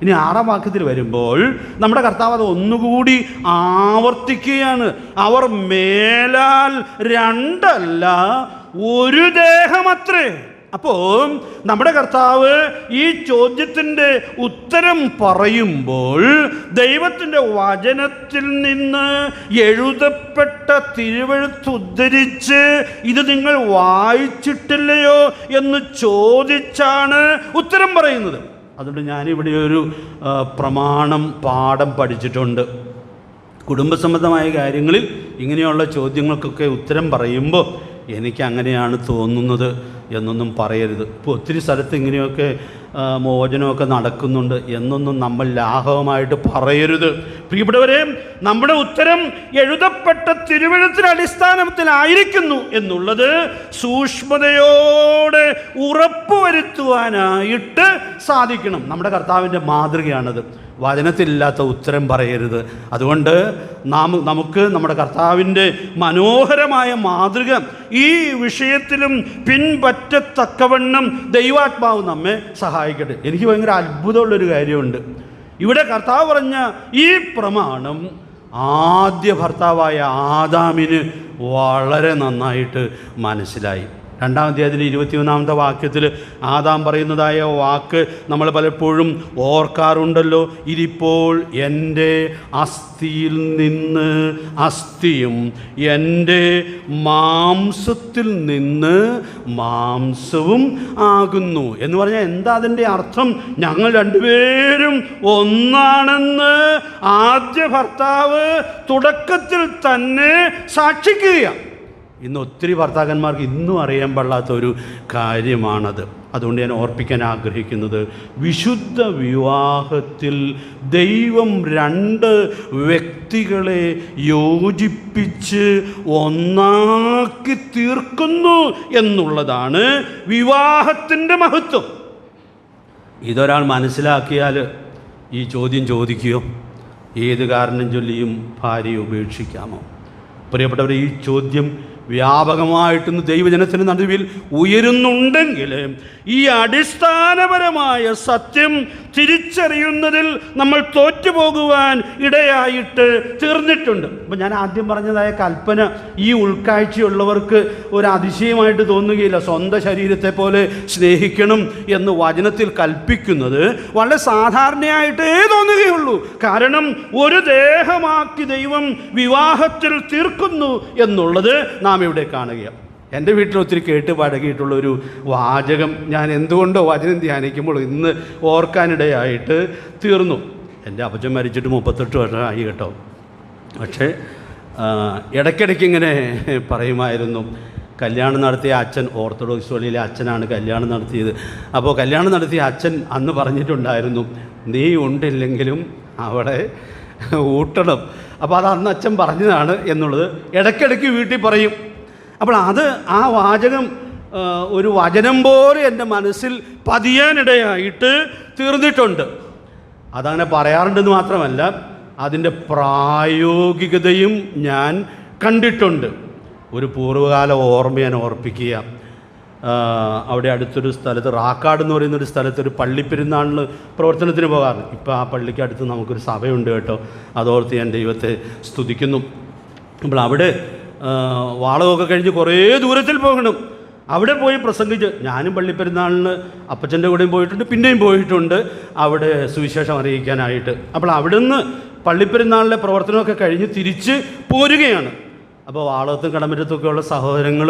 ഇനി 6-ാം വാക്യത്തിൽ വരുമ്പോൾ നമ്മുടെ കർത്താവ് അത് ഒന്നുകൂടി ആവർത്തിക്കുകയാണ്. അവർ മേലാൽ 2 അല്ല, ഒരു ദേഹമത്രേ. അപ്പോൾ നമ്മുടെ കർത്താവ് ഈ ചോദ്യത്തിൻ്റെ ഉത്തരം പറയുമ്പോൾ ദൈവത്തിൻ്റെ വചനത്തിൽ നിന്ന് എഴുതപ്പെട്ട തിരുവെഴുത്തുദ്ധരിച്ച് ഇത് നിങ്ങൾ വായിച്ചിട്ടില്ലയോ എന്ന് ചോദിച്ചാണ് ഉത്തരം പറയുന്നത്. അതുകൊണ്ട് ഞാനിവിടെ ഒരു പാഠം പഠിച്ചിട്ടുണ്ട്. കുടുംബസംബന്ധമായ കാര്യങ്ങളിൽ ഇങ്ങനെയുള്ള ചോദ്യങ്ങൾക്കൊക്കെ ഉത്തരം പറയുമ്പോൾ എനിക്ക് അങ്ങനെയാണ് തോന്നുന്നത് എന്നൊന്നും പറയരുത്. ഇപ്പോൾ ഒത്തിരി സ്ഥലത്ത് ഇങ്ങനെയൊക്കെ മോചനമൊക്കെ നടക്കുന്നുണ്ട് എന്നൊന്നും നമ്മൾ ലാഘവമായിട്ട് പറയരുത്. പ്രിയപ്പെട്ടവരെ, നമ്മുടെ ഉത്തരം എഴുതപ്പെട്ട തിരുവെഴുത്തിൻ്റെ അടിസ്ഥാനത്തിലായിരിക്കുന്നു എന്നുള്ളത് സൂക്ഷ്മതയോടെ ഉറപ്പുവരുത്തുവാനായിട്ട് സാധിക്കണം. നമ്മുടെ കർത്താവിൻ്റെ മാതൃകയാണത്. വചനത്തിലില്ലാത്ത ഉത്തരം പറയരുത്. അതുകൊണ്ട് നമുക്ക് നമ്മുടെ കർത്താവിൻ്റെ മനോഹരമായ മാതൃക ഈ വിഷയത്തിലും പിൻപറ്റത്തക്കവണ്ണം ദൈവാത്മാവ് നമ്മെ സഹായിക്കട്ടെ. എനിക്ക് ഭയങ്കര അത്ഭുതമുള്ളൊരു കാര്യമുണ്ട്. ഇവിടെ കർത്താവ് പറഞ്ഞ ഈ പ്രമാണം ആദ്യ ഭർത്താവായ ആദാമിന് വളരെ നന്നായിട്ട് മനസ്സിലായി. 2-ാം അധ്യായത്തിൻ്റെ 21-ാമത്തെ വാക്യത്തിൽ ആദാം പറയുന്നതായ വാക്ക് നമ്മൾ പലപ്പോഴും ഓർക്കാറുണ്ടല്ലോ. ഇതിപ്പോൾ എൻ്റെ അസ്ഥിയിൽ നിന്ന് അസ്ഥിയും എൻ്റെ മാംസത്തിൽ നിന്ന് മാംസവും ആകുന്നു എന്ന് പറഞ്ഞാൽ എന്താ അതിൻ്റെ അർത്ഥം? ഞങ്ങൾ രണ്ടുപേരും ഒന്നാണെന്ന് ആദ്യ ഭർത്താവ് തുടക്കത്തിൽ തന്നെ സാക്ഷിക്കുകയാണ്. ഇന്ന് ഒത്തിരി ഭർത്താക്കന്മാർക്ക് ഇന്നും അറിയാൻ പാടില്ലാത്തൊരു കാര്യമാണത്. അതുകൊണ്ട് ഞാൻ ഓർപ്പിക്കാൻ ആഗ്രഹിക്കുന്നത്, വിശുദ്ധ വിവാഹത്തിൽ ദൈവം 2 വ്യക്തികളെ യോജിപ്പിച്ച് ഒന്നാക്കി തീർക്കുന്നു എന്നുള്ളതാണ് വിവാഹത്തിൻ്റെ മഹത്വം. ഇതൊരാൾ മനസ്സിലാക്കിയാൽ ഈ ചോദ്യം ചോദിക്കുകയോ, ഏത് കാരണം ചൊല്ലിയും ഭാര്യയെ ഉപേക്ഷിക്കാമോ? പ്രിയപ്പെട്ടവരെ, ഈ ചോദ്യം വ്യാപകമായിട്ടൊന്ന് ദൈവജനത്തിന് നടുവിൽ ഉയരുന്നുണ്ടെങ്കിൽ ഈ അടിസ്ഥാനപരമായ സത്യം തിരിച്ചറിയുന്നതിൽ നമ്മൾ തോറ്റുപോകുവാൻ ഇടയായിട്ട് തീർന്നിട്ടുണ്ട്. അപ്പം ഞാൻ ആദ്യം പറഞ്ഞതായ കൽപ്പന ഈ ഉൾക്കാഴ്ചയുള്ളവർക്ക് ഒരു അതിശയമായിട്ട് തോന്നുകയില്ല. സ്വന്തം ശരീരത്തെ പോലെ സ്നേഹിക്കണം എന്ന് വചനത്തിൽ കൽപ്പിക്കുന്നത് വളരെ സാധാരണയായിട്ടേ തോന്നുകയുള്ളൂ. കാരണം ഒരു ദേഹമാക്കി ദൈവം വിവാഹത്തിൽ തീർക്കുന്നു എന്നുള്ളത് നാം ഇവിടെ കാണുകയാണ്. എൻ്റെ വീട്ടിൽ ഒത്തിരി കേട്ട് പഴകിയിട്ടുള്ളൊരു വാചകം ഞാൻ എന്തുകൊണ്ടോ വചനം ധ്യാനിക്കുമ്പോൾ ഇന്ന് ഓർക്കാനിടയായിട്ട് തീർന്നു. എൻ്റെ അപ്പച്ചൻ മരിച്ചിട്ട് 38 വർഷമായി കേട്ടോ. പക്ഷേ ഇടയ്ക്കിടയ്ക്ക് ഇങ്ങനെ പറയുമായിരുന്നു. കല്യാണം നടത്തിയ അച്ഛൻ, ഓർത്തഡോക്സ് പള്ളിയിലെ അച്ഛനാണ് കല്യാണം നടത്തിയത്. അപ്പോൾ കല്യാണം നടത്തിയ അച്ഛൻ അന്ന് പറഞ്ഞിട്ടുണ്ടായിരുന്നു, നീ ഉണ്ടില്ലെങ്കിലും അവിടെ ഊട്ടണം. അപ്പോൾ അത് അന്ന് അച്ഛൻ പറഞ്ഞതാണ് എന്നുള്ളത് ഇടയ്ക്കിടയ്ക്ക് വീട്ടിൽ പറയും. അപ്പോൾ ആ വാചകം ഒരു വചനം പോലെ എൻ്റെ മനസ്സിൽ പതിയാനിടയായിട്ട് തീർന്നിട്ടുണ്ട്. അതങ്ങനെ പറയാറുണ്ടെന്ന് മാത്രമല്ല, അതിൻ്റെ പ്രായോഗികതയും ഞാൻ കണ്ടിട്ടുണ്ട്. ഒരു പൂർവ്വകാല ഓർമ്മ ഞാൻ ഓർപ്പിക്കുക. അവിടെ അടുത്തൊരു സ്ഥലത്ത്, റാക്കാട് എന്ന് പറയുന്നൊരു സ്ഥലത്ത് ഒരു പള്ളിപ്പെരുന്നാളിന് പ്രവർത്തനത്തിന് പോകാറുണ്ട്. ഇപ്പോൾ ആ പള്ളിക്ക് അടുത്ത് നമുക്കൊരു സഭയുണ്ട് കേട്ടോ. അതോർത്ത് ഞാൻ ദൈവത്തെ സ്തുതിക്കുന്നു. അപ്പോൾ അവിടെ വാളകമൊക്കെ കഴിഞ്ഞ് കുറേ ദൂരത്തിൽ പോകണം. അവിടെ പോയി പ്രസംഗിച്ച്, ഞാനും പള്ളിപ്പെരുന്നാളിന് അപ്പച്ചൻ്റെ കൂടെയും പോയിട്ടുണ്ട്, പിന്നെയും പോയിട്ടുണ്ട് അവിടെ സുവിശേഷം അറിയിക്കാനായിട്ട്. അപ്പോൾ അവിടുന്ന് പള്ളിപ്പെരുന്നാളിലെ പ്രവർത്തനമൊക്കെ കഴിഞ്ഞ് തിരിച്ച് പോരുകയാണ്. അപ്പോൾ വാളകത്തും കടമറ്റത്തൊക്കെയുള്ള സഹോദരങ്ങൾ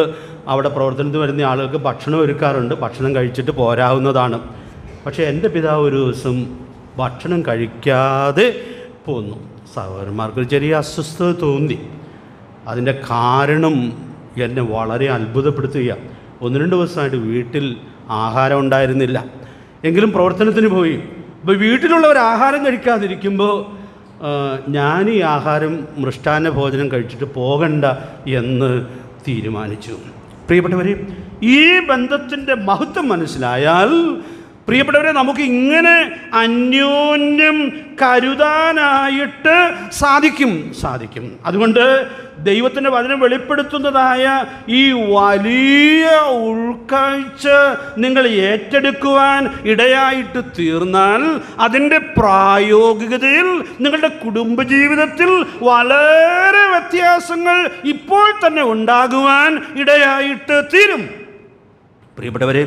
അവിടെ പ്രവർത്തനത്തിന് വരുന്ന ആളുകൾക്ക് ഭക്ഷണം ഒരുക്കാറുണ്ട്. ഭക്ഷണം കഴിച്ചിട്ട് പോരാവുന്നതാണ്. പക്ഷേ എൻ്റെ പിതാവ് ഒരു ദിവസം ഭക്ഷണം കഴിക്കാതെ പോന്നു. സഹോദരന്മാർക്കൊരു ചെറിയ അസ്വസ്ഥത തോന്നി. അതിൻ്റെ കാരണം എന്നെ വളരെ അത്ഭുതപ്പെടുത്തുക. 1-2 ദിവസമായിട്ട് വീട്ടിൽ ആഹാരം ഉണ്ടായിരുന്നില്ല. എങ്കിലും പ്രവർത്തനത്തിന് പോയി. അപ്പോൾ വീട്ടിലുള്ളവർ ആഹാരം കഴിക്കാതിരിക്കുമ്പോൾ ഞാൻ ഈ ആഹാരം മൃഷ്ടാന്ന ഭോജനം കഴിച്ചിട്ട് പോകണ്ട എന്ന് തീരുമാനിച്ചു. പ്രിയപ്പെട്ടവരെ, ഈ ബന്ധത്തിൻ്റെ മഹത്വം മനസ്സിലായാൽ, പ്രിയപ്പെട്ടവരെ, നമുക്ക് ഇങ്ങനെ അന്യോന്യം കരുതാനായിട്ട് സാധിക്കും. അതുകൊണ്ട് ദൈവത്തിൻ്റെ വചനം വെളിപ്പെടുത്തുന്നതായ ഈ വലിയ ഉൾക്കാഴ്ച നിങ്ങൾ ഏറ്റെടുക്കുവാൻ ഇടയായിട്ട് തീർന്നാൽ അതിൻ്റെ പ്രായോഗികതയിൽ നിങ്ങളുടെ കുടുംബജീവിതത്തിൽ വളരെ വ്യത്യാസങ്ങൾ ഇപ്പോൾ തന്നെ ഉണ്ടാകുവാൻ ഇടയായിട്ട് തീരും. പ്രിയപ്പെട്ടവരെ,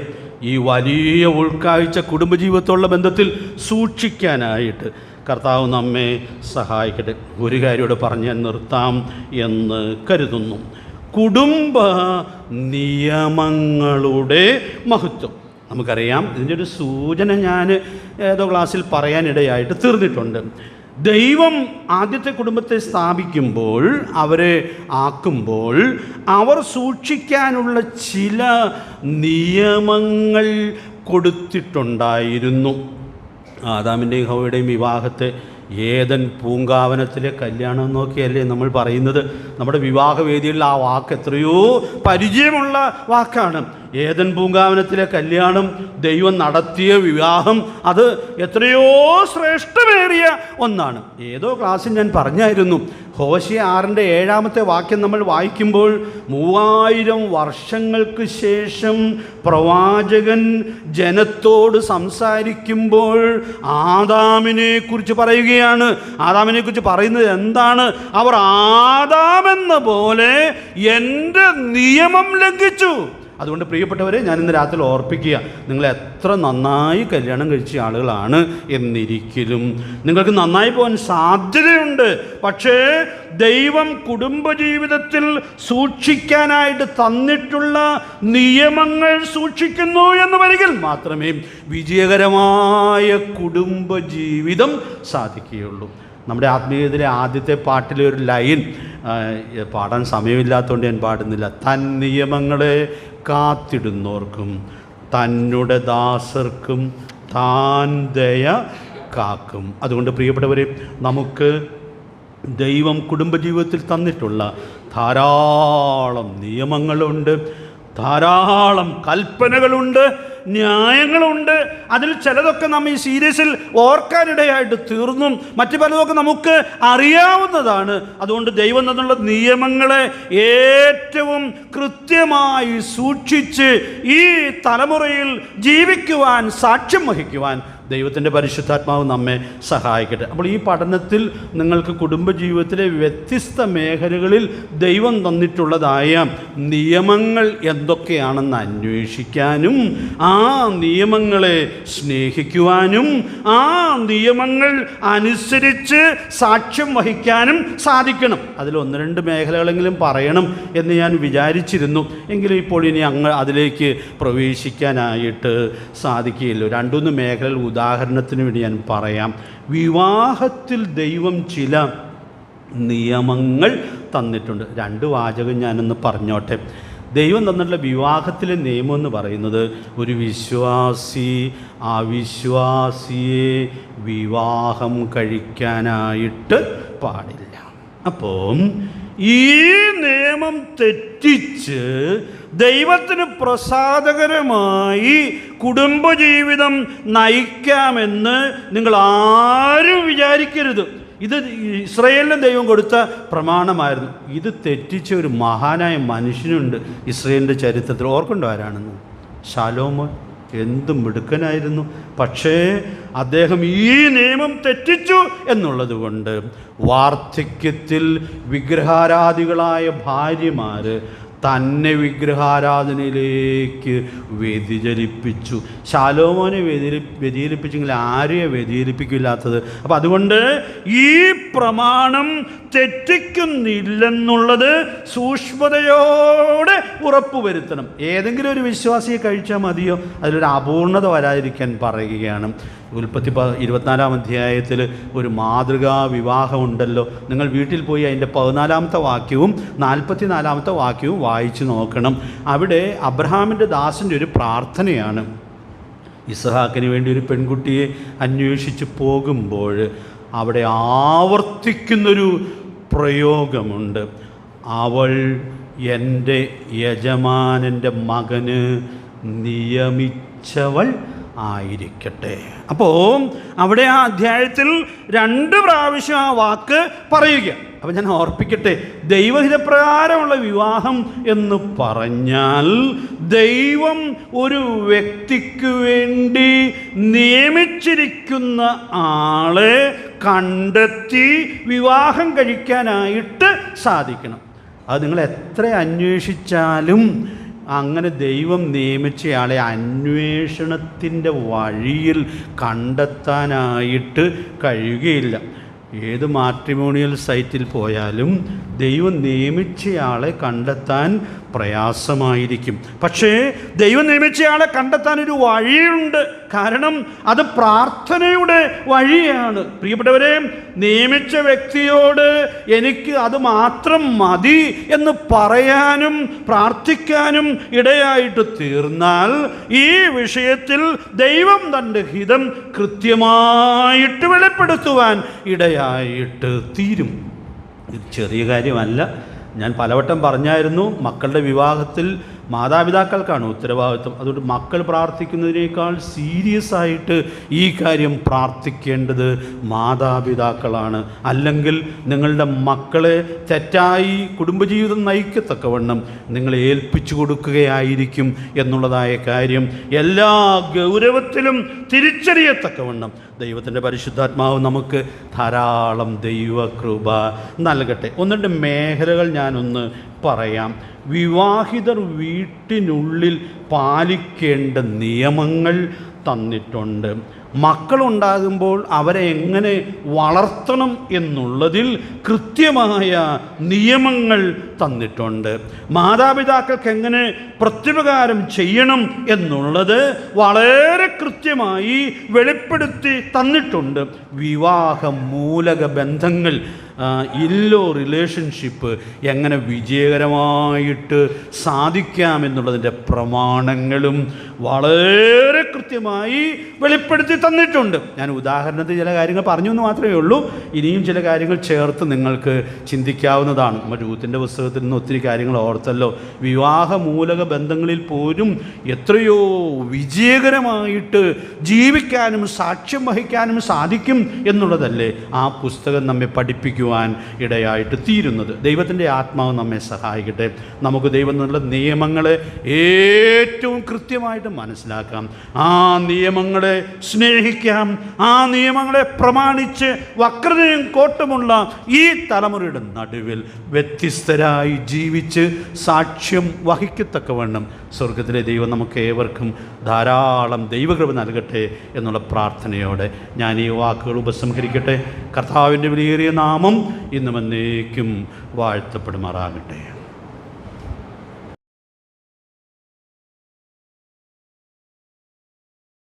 ഈ വലിയ ഉൾക്കാഴ്ച കുടുംബജീവിതത്തോടുള്ള ബന്ധത്തിൽ സൂക്ഷിക്കാനായിട്ട് കർത്താവ് നമ്മെ സഹായിക്കട്ടെ. ഒരു കാര്യം പറഞ്ഞ് നിർത്താം എന്ന് കരുതുന്നു. കുടുംബ നിയമങ്ങളുടെ മഹത്വം നമുക്കറിയാം. ഇതിൻ്റെ ഒരു സൂചന ഞാൻ ഏതോ ക്ലാസ്സിൽ പറയാനിടയായിട്ട് തീർന്നിട്ടുണ്ട്. ദൈവം ആദ്യത്തെ കുടുംബത്തെ സ്ഥാപിക്കുമ്പോൾ, അവരെ ആക്കുമ്പോൾ, അവർ സൂക്ഷിക്കാനുള്ള ചില നിയമങ്ങൾ കൊടുത്തിട്ടുണ്ടായിരുന്നു. ആദാമിൻ്റെയും ഹവ്വയുടെയും വിവാഹത്തെ ഏദൻ പൂങ്കാവനത്തിലെ കല്യാണം നോക്കിയല്ലേ നമ്മൾ പറയുന്നത്. നമ്മുടെ വിവാഹവേദിയിൽ ആ വാക്ക് എത്രയോ പരിചയമുള്ള വാക്കാണ്. ഏദൻ പൂങ്കാവനത്തിലെ കല്യാണം, ദൈവം നടത്തിയ വിവാഹം, അത് എത്രയോ ശ്രേഷ്ഠമേറിയ ഒന്നാണ്. ഏതോ ക്ലാസ്സിൽ ഞാൻ പറഞ്ഞായിരുന്നു, ഹോശേയ 6:7 വാക്യം നമ്മൾ വായിക്കുമ്പോൾ 3000 വർഷങ്ങൾക്ക് ശേഷം പ്രവാചകൻ ജനത്തോട് സംസാരിക്കുമ്പോൾ ആദാമിനെ കുറിച്ച് പറയുകയാണ്. ആദാമിനെ കുറിച്ച് പറയുന്നത് എന്താണ്? അവർ ആദാമെന്ന പോലെ എൻ്റെ നിയമം ലംഘിച്ചു. അതുകൊണ്ട് പ്രിയപ്പെട്ടവരെ, ഞാൻ ഇന്ന് രാത്രി ഓർപ്പിക്കുക, നിങ്ങൾ എത്ര നന്നായി കല്യാണം കഴിച്ച ആളുകളാണ് എന്നിരിക്കലും നിങ്ങൾക്ക് നന്നായി പോകാൻ സാധ്യതയുണ്ട്. പക്ഷേ ദൈവം കുടുംബജീവിതത്തിൽ സൂക്ഷിക്കാനായിട്ട് തന്നിട്ടുള്ള നിയമങ്ങൾ സൂക്ഷിക്കുന്നു എന്ന് വരികിൽ മാത്രമേ വിജയകരമായ കുടുംബജീവിതം സാധിക്കുകയുള്ളൂ. നമ്മുടെ ആത്മീയതയിലെ ആദ്യത്തെ പാട്ടിലെ ഒരു ലൈൻ പാടാൻ സമയമില്ലാത്തതുകൊണ്ട് ഞാൻ പാടുന്നില്ല. തൻ നിയമങ്ങളെ കാത്തിടുന്നവർക്കും തന്നെ ദാസർക്കും താൻ ദയ കാക്കും. അതുകൊണ്ട് പ്രിയപ്പെട്ടവരെ, നമുക്ക് ദൈവം കുടുംബജീവിതത്തിൽ തന്നിട്ടുള്ള ധാരാളം നിയമങ്ങളുണ്ട്, ധാരാളം കൽപ്പനകളുണ്ട്, ന്യായങ്ങളുണ്ട്. അതിൽ ചിലതൊക്കെ നമ്മൾ ഈ സീരീസിൽ ഓർക്കാനിടയായിട്ട് തീർന്നും മറ്റു പലതൊക്കെ നമുക്ക് അറിയാവുന്നതാണ്. അതുകൊണ്ട് ദൈവം തന്നുള്ള നിയമങ്ങളെ ഏറ്റവും കൃത്യമായി സൂക്ഷിച്ച് ഈ തലമുറയിൽ ജീവിക്കുവാൻ, സാക്ഷ്യം വഹിക്കുവാൻ ദൈവത്തിൻ്റെ പരിശുദ്ധാത്മാവ് നമ്മെ സഹായിക്കട്ടെ. അപ്പോൾ ഈ പഠനത്തിൽ നിങ്ങൾക്ക് കുടുംബജീവിതത്തിലെ വ്യത്യസ്ത മേഖലകളിൽ ദൈവം തന്നിട്ടുള്ളതായ നിയമങ്ങൾ എന്തൊക്കെയാണെന്ന് അന്വേഷിക്കാനും ആ നിയമങ്ങളെ സ്നേഹിക്കുവാനും ആ നിയമങ്ങൾ അനുസരിച്ച് സാക്ഷ്യം വഹിക്കാനും സാധിക്കണം. അതിൽ 1-2 മേഖലകളെങ്കിലും പറയണം എന്ന് ഞാൻ വിചാരിച്ചിരുന്നു. എങ്കിലും ഇപ്പോൾ ഇനി അതിലേക്ക് പ്രവേശിക്കാനായിട്ട് സാധിക്കുകയില്ല. 2-3 മേഖലകൾ ഉദാഹരണത്തിന് വേണ്ടി ഞാൻ പറയാം. വിവാഹത്തിൽ ദൈവം ചില നിയമങ്ങൾ തന്നിട്ടുണ്ട്. 2 വാചകം ഞാനൊന്ന് പറഞ്ഞോട്ടെ. ദൈവം തന്നിട്ടുള്ള വിവാഹത്തിലെ നിയമം എന്ന് പറയുന്നത്, ഒരു വിശ്വാസി അവിശ്വാസിയെ വിവാഹം കഴിക്കാനായിട്ട് പാടില്ല. അപ്പോൾ ഈ നിയമം തെറ്റിച്ച് ദൈവത്തിന് പ്രസാദകരമായി കുടുംബജീവിതം നയിക്കാമെന്ന് നിങ്ങൾ ആരും വിചാരിക്കരുത്. ഇത് ഇസ്രായേലിന് ദൈവം കൊടുത്ത പ്രമാണമായിരുന്നു. ഇത് തെറ്റിച്ച ഒരു മഹാനായ മനുഷ്യനുണ്ട് ഇസ്രായേലിൻ്റെ ചരിത്രത്തിൽ. ഓർക്കുണ്ടോ ആരാണെന്ന്? ശലോമോൻ. എന്ത് മിടുക്കനായിരുന്നു. പക്ഷേ അദ്ദേഹം ഈ നിയമം തെറ്റിച്ചു എന്നുള്ളത് കൊണ്ട് വാർദ്ധക്യത്തിൽ വിഗ്രഹാരാധികളായ ഭാര്യമാർ തന്നെ വിഗ്രഹാരാധനയിലേക്ക് വ്യതിചലിപ്പിച്ചു. ശലോമോനെ വ്യതിചലിപ്പിച്ചെങ്കിൽ ആരെയും വ്യതിചലിപ്പിക്കില്ലാത്തത്. അപ്പം അതുകൊണ്ട് ഈ പ്രമാണം തെറ്റിക്കുന്നില്ലെന്നുള്ളത് സൂക്ഷ്മതയോടെ ഉറപ്പുവരുത്തണം. ഏതെങ്കിലും ഒരു വിശ്വാസിയെ കഴിച്ചാൽ മതിയോ? അതിലൊരു അപൂർണത വരാതിരിക്കാൻ പറയുകയാണ്. ഉൽപ്പത്തി 24-ാം അധ്യായത്തിൽ ഒരു മാതൃകാ വിവാഹമുണ്ടല്ലോ. നിങ്ങൾ വീട്ടിൽ പോയി അതിൻ്റെ 14-ാമത്തെ വാക്യവും 44-ാമത്തെ വാക്യവും വായിച്ചു നോക്കണം. അവിടെ അബ്രഹാമിൻ്റെ ദാസൻ്റെ ഒരു പ്രാർത്ഥനയാണ്. ഇസ്ഹാക്കിന് വേണ്ടി ഒരു പെൺകുട്ടിയെ അന്വേഷിച്ച് പോകുമ്പോൾ അവിടെ ആവർത്തിക്കുന്നൊരു പ്രയോഗമുണ്ട്. അവൾ എൻ്റെ യജമാനൻ്റെ മകന് നിയമിച്ചവൾ ആയിരിക്കട്ടെ. അപ്പോൾ അവിടെ ആ അധ്യായത്തിൽ 2 പ്രാവശ്യം ആ വാക്ക് പറയുക. അപ്പം ഞാൻ ഓർപ്പിക്കട്ടെ, ദൈവഹിതപ്രകാരമുള്ള വിവാഹം എന്ന് പറഞ്ഞാൽ ദൈവം ഒരു വ്യക്തിക്ക് വേണ്ടി നിയമിച്ചിരിക്കുന്ന ആളെ കണ്ടെത്തി വിവാഹം കഴിക്കാനായിട്ട് സാധിക്കണം. അത് നിങ്ങൾ എത്ര അന്വേഷിച്ചാലും അങ്ങനെ ദൈവം നിയമിച്ചയാളെ അന്വേഷണത്തിൻ്റെ വഴിയിൽ കണ്ടെത്താനായിട്ട് കഴിയുകയില്ല. ഏത് മാട്രിമോണിയൽ സൈറ്റിൽ പോയാലും ദൈവം നിയമിച്ചയാളെ കണ്ടെത്താൻ പ്രയാസമായിരിക്കും. പക്ഷേ ദൈവം നിയമിച്ചയാളെ കണ്ടെത്താൻ ഒരു വഴിയുണ്ട്. കാരണം അത് പ്രാർത്ഥനയുടെ വഴിയാണ്. പ്രിയപ്പെട്ടവരെ, നിയമിച്ച വ്യക്തിയോട് എനിക്ക് അത് മാത്രം മതി എന്ന് പറയാനും പ്രാർത്ഥിക്കാനും ഇടയായിട്ട് തീർന്നാൽ ഈ വിഷയത്തിൽ ദൈവം തൻ്റെ ഹിതം കൃത്യമായിട്ട് വെളിപ്പെടുത്തുവാൻ ഇടയായിട്ട് തീരും. ഇത് ചെറിയ കാര്യമല്ല. ഞാൻ പലവട്ടം പറഞ്ഞായിരുന്നു, മക്കളുടെ വിവാഹത്തിൽ മാതാപിതാക്കൾക്കാണ് ഉത്തരവാദിത്വം. അതുകൊണ്ട് മക്കൾ പ്രാർത്ഥിക്കുന്നതിനേക്കാൾ സീരിയസ് ആയിട്ട് ഈ കാര്യം പ്രാർത്ഥിക്കേണ്ടത് മാതാപിതാക്കളാണ്. അല്ലെങ്കിൽ നിങ്ങളുടെ മക്കളെ തെറ്റായി കുടുംബജീവിതം നയിക്കത്തക്കവണ്ണം നിങ്ങളെ ഏൽപ്പിച്ചു കൊടുക്കുകയായിരിക്കും എന്നുള്ളതായ കാര്യം എല്ലാ ഗൗരവത്തിലും തിരിച്ചറിയത്തക്കവണ്ണം ദൈവത്തിൻ്റെ പരിശുദ്ധാത്മാവ് നമുക്ക് ധാരാളം ദൈവകൃപ നൽകട്ടെ. ഒന്നിൻ്റെ മേഖലകൾ ഞാനൊന്ന് പറയാം. വിവാഹിതർ വീട്ടിനുള്ളിൽ പാലിക്കേണ്ട നിയമങ്ങൾ തന്നിട്ടുണ്ട്. മക്കളുണ്ടാകുമ്പോൾ അവരെ എങ്ങനെ വളർത്തണം എന്നുള്ളതിൽ കൃത്യമായ നിയമങ്ങൾ തന്നിട്ടുണ്ട്. മാതാപിതാക്കൾക്ക് എങ്ങനെ പ്രത്യുപകാരം ചെയ്യണം എന്നുള്ളത് വളരെ കൃത്യമായി വെളിപ്പെടുത്തി തന്നിട്ടുണ്ട്. വിവാഹ മൂലക ബന്ധങ്ങൾ, ഇല്ലോ റിലേഷൻഷിപ്പ് എങ്ങനെ വിജയകരമായിട്ട് സാധിക്കാമെന്നുള്ളതിൻ്റെ പ്രമാണങ്ങളും വളരെ കൃത്യമായി വെളിപ്പെടുത്തി തന്നിട്ടുണ്ട്. ഞാൻ ഉദാഹരണത്തിന് ചില കാര്യങ്ങൾ പറഞ്ഞു എന്ന് മാത്രമേ ഉള്ളൂ. ഇനിയും ചില കാര്യങ്ങൾ ചേർത്ത് നിങ്ങൾക്ക് ചിന്തിക്കാവുന്നതാണ്. രൂത്തിന്റെ പുസ്തകത്തിൽ നിന്ന് ഒത്തിരി കാര്യങ്ങൾ ഓർത്തല്ലോ. വിവാഹ മൂലക ബന്ധങ്ങളിൽ പോലും എത്രയോ വിജയകരമായിട്ട് ജീവിക്കാനും സാക്ഷ്യം വഹിക്കാനും സാധിക്കും എന്നുള്ളതല്ലേ ആ പുസ്തകം നമ്മെ പഠിപ്പിക്കുവാൻ ഇടയായിട്ട് തീരുന്നത്. ദൈവത്തിൻ്റെ ആത്മാവ് നമ്മെ സഹായിക്കട്ടെ. നമുക്ക് ദൈവം എന്നുള്ള നിയമങ്ങളെ ഏറ്റവും കൃത്യമായിട്ട് മനസ്സിലാക്കാം. ആ നിയമങ്ങളെ സ്നേഹിക്കാം. ആ നിയമങ്ങളെ പ്രമാണിച്ച് വക്രതയും കോട്ടമുള്ള ഈ തലമുറയുടെ നടുവിൽ വ്യത്യസ്തരായി ജീവിച്ച് സാക്ഷ്യം വഹിക്കത്തക്കവണ്ണം സ്വർഗത്തിലെ ദൈവം നമുക്ക് ഏവർക്കും ധാരാളം ദൈവകൃപ നൽകട്ടെ എന്നുള്ള പ്രാർത്ഥനയോടെ ഞാൻ ഈ വാക്കുകൾ ഉപസംഹരിക്കട്ടെ. കർത്താവിൻ്റെ വിലയേറിയ നാമം ഇന്നും എന്നേക്കും വാഴ്ത്തപ്പെടുമാറാകട്ടെ.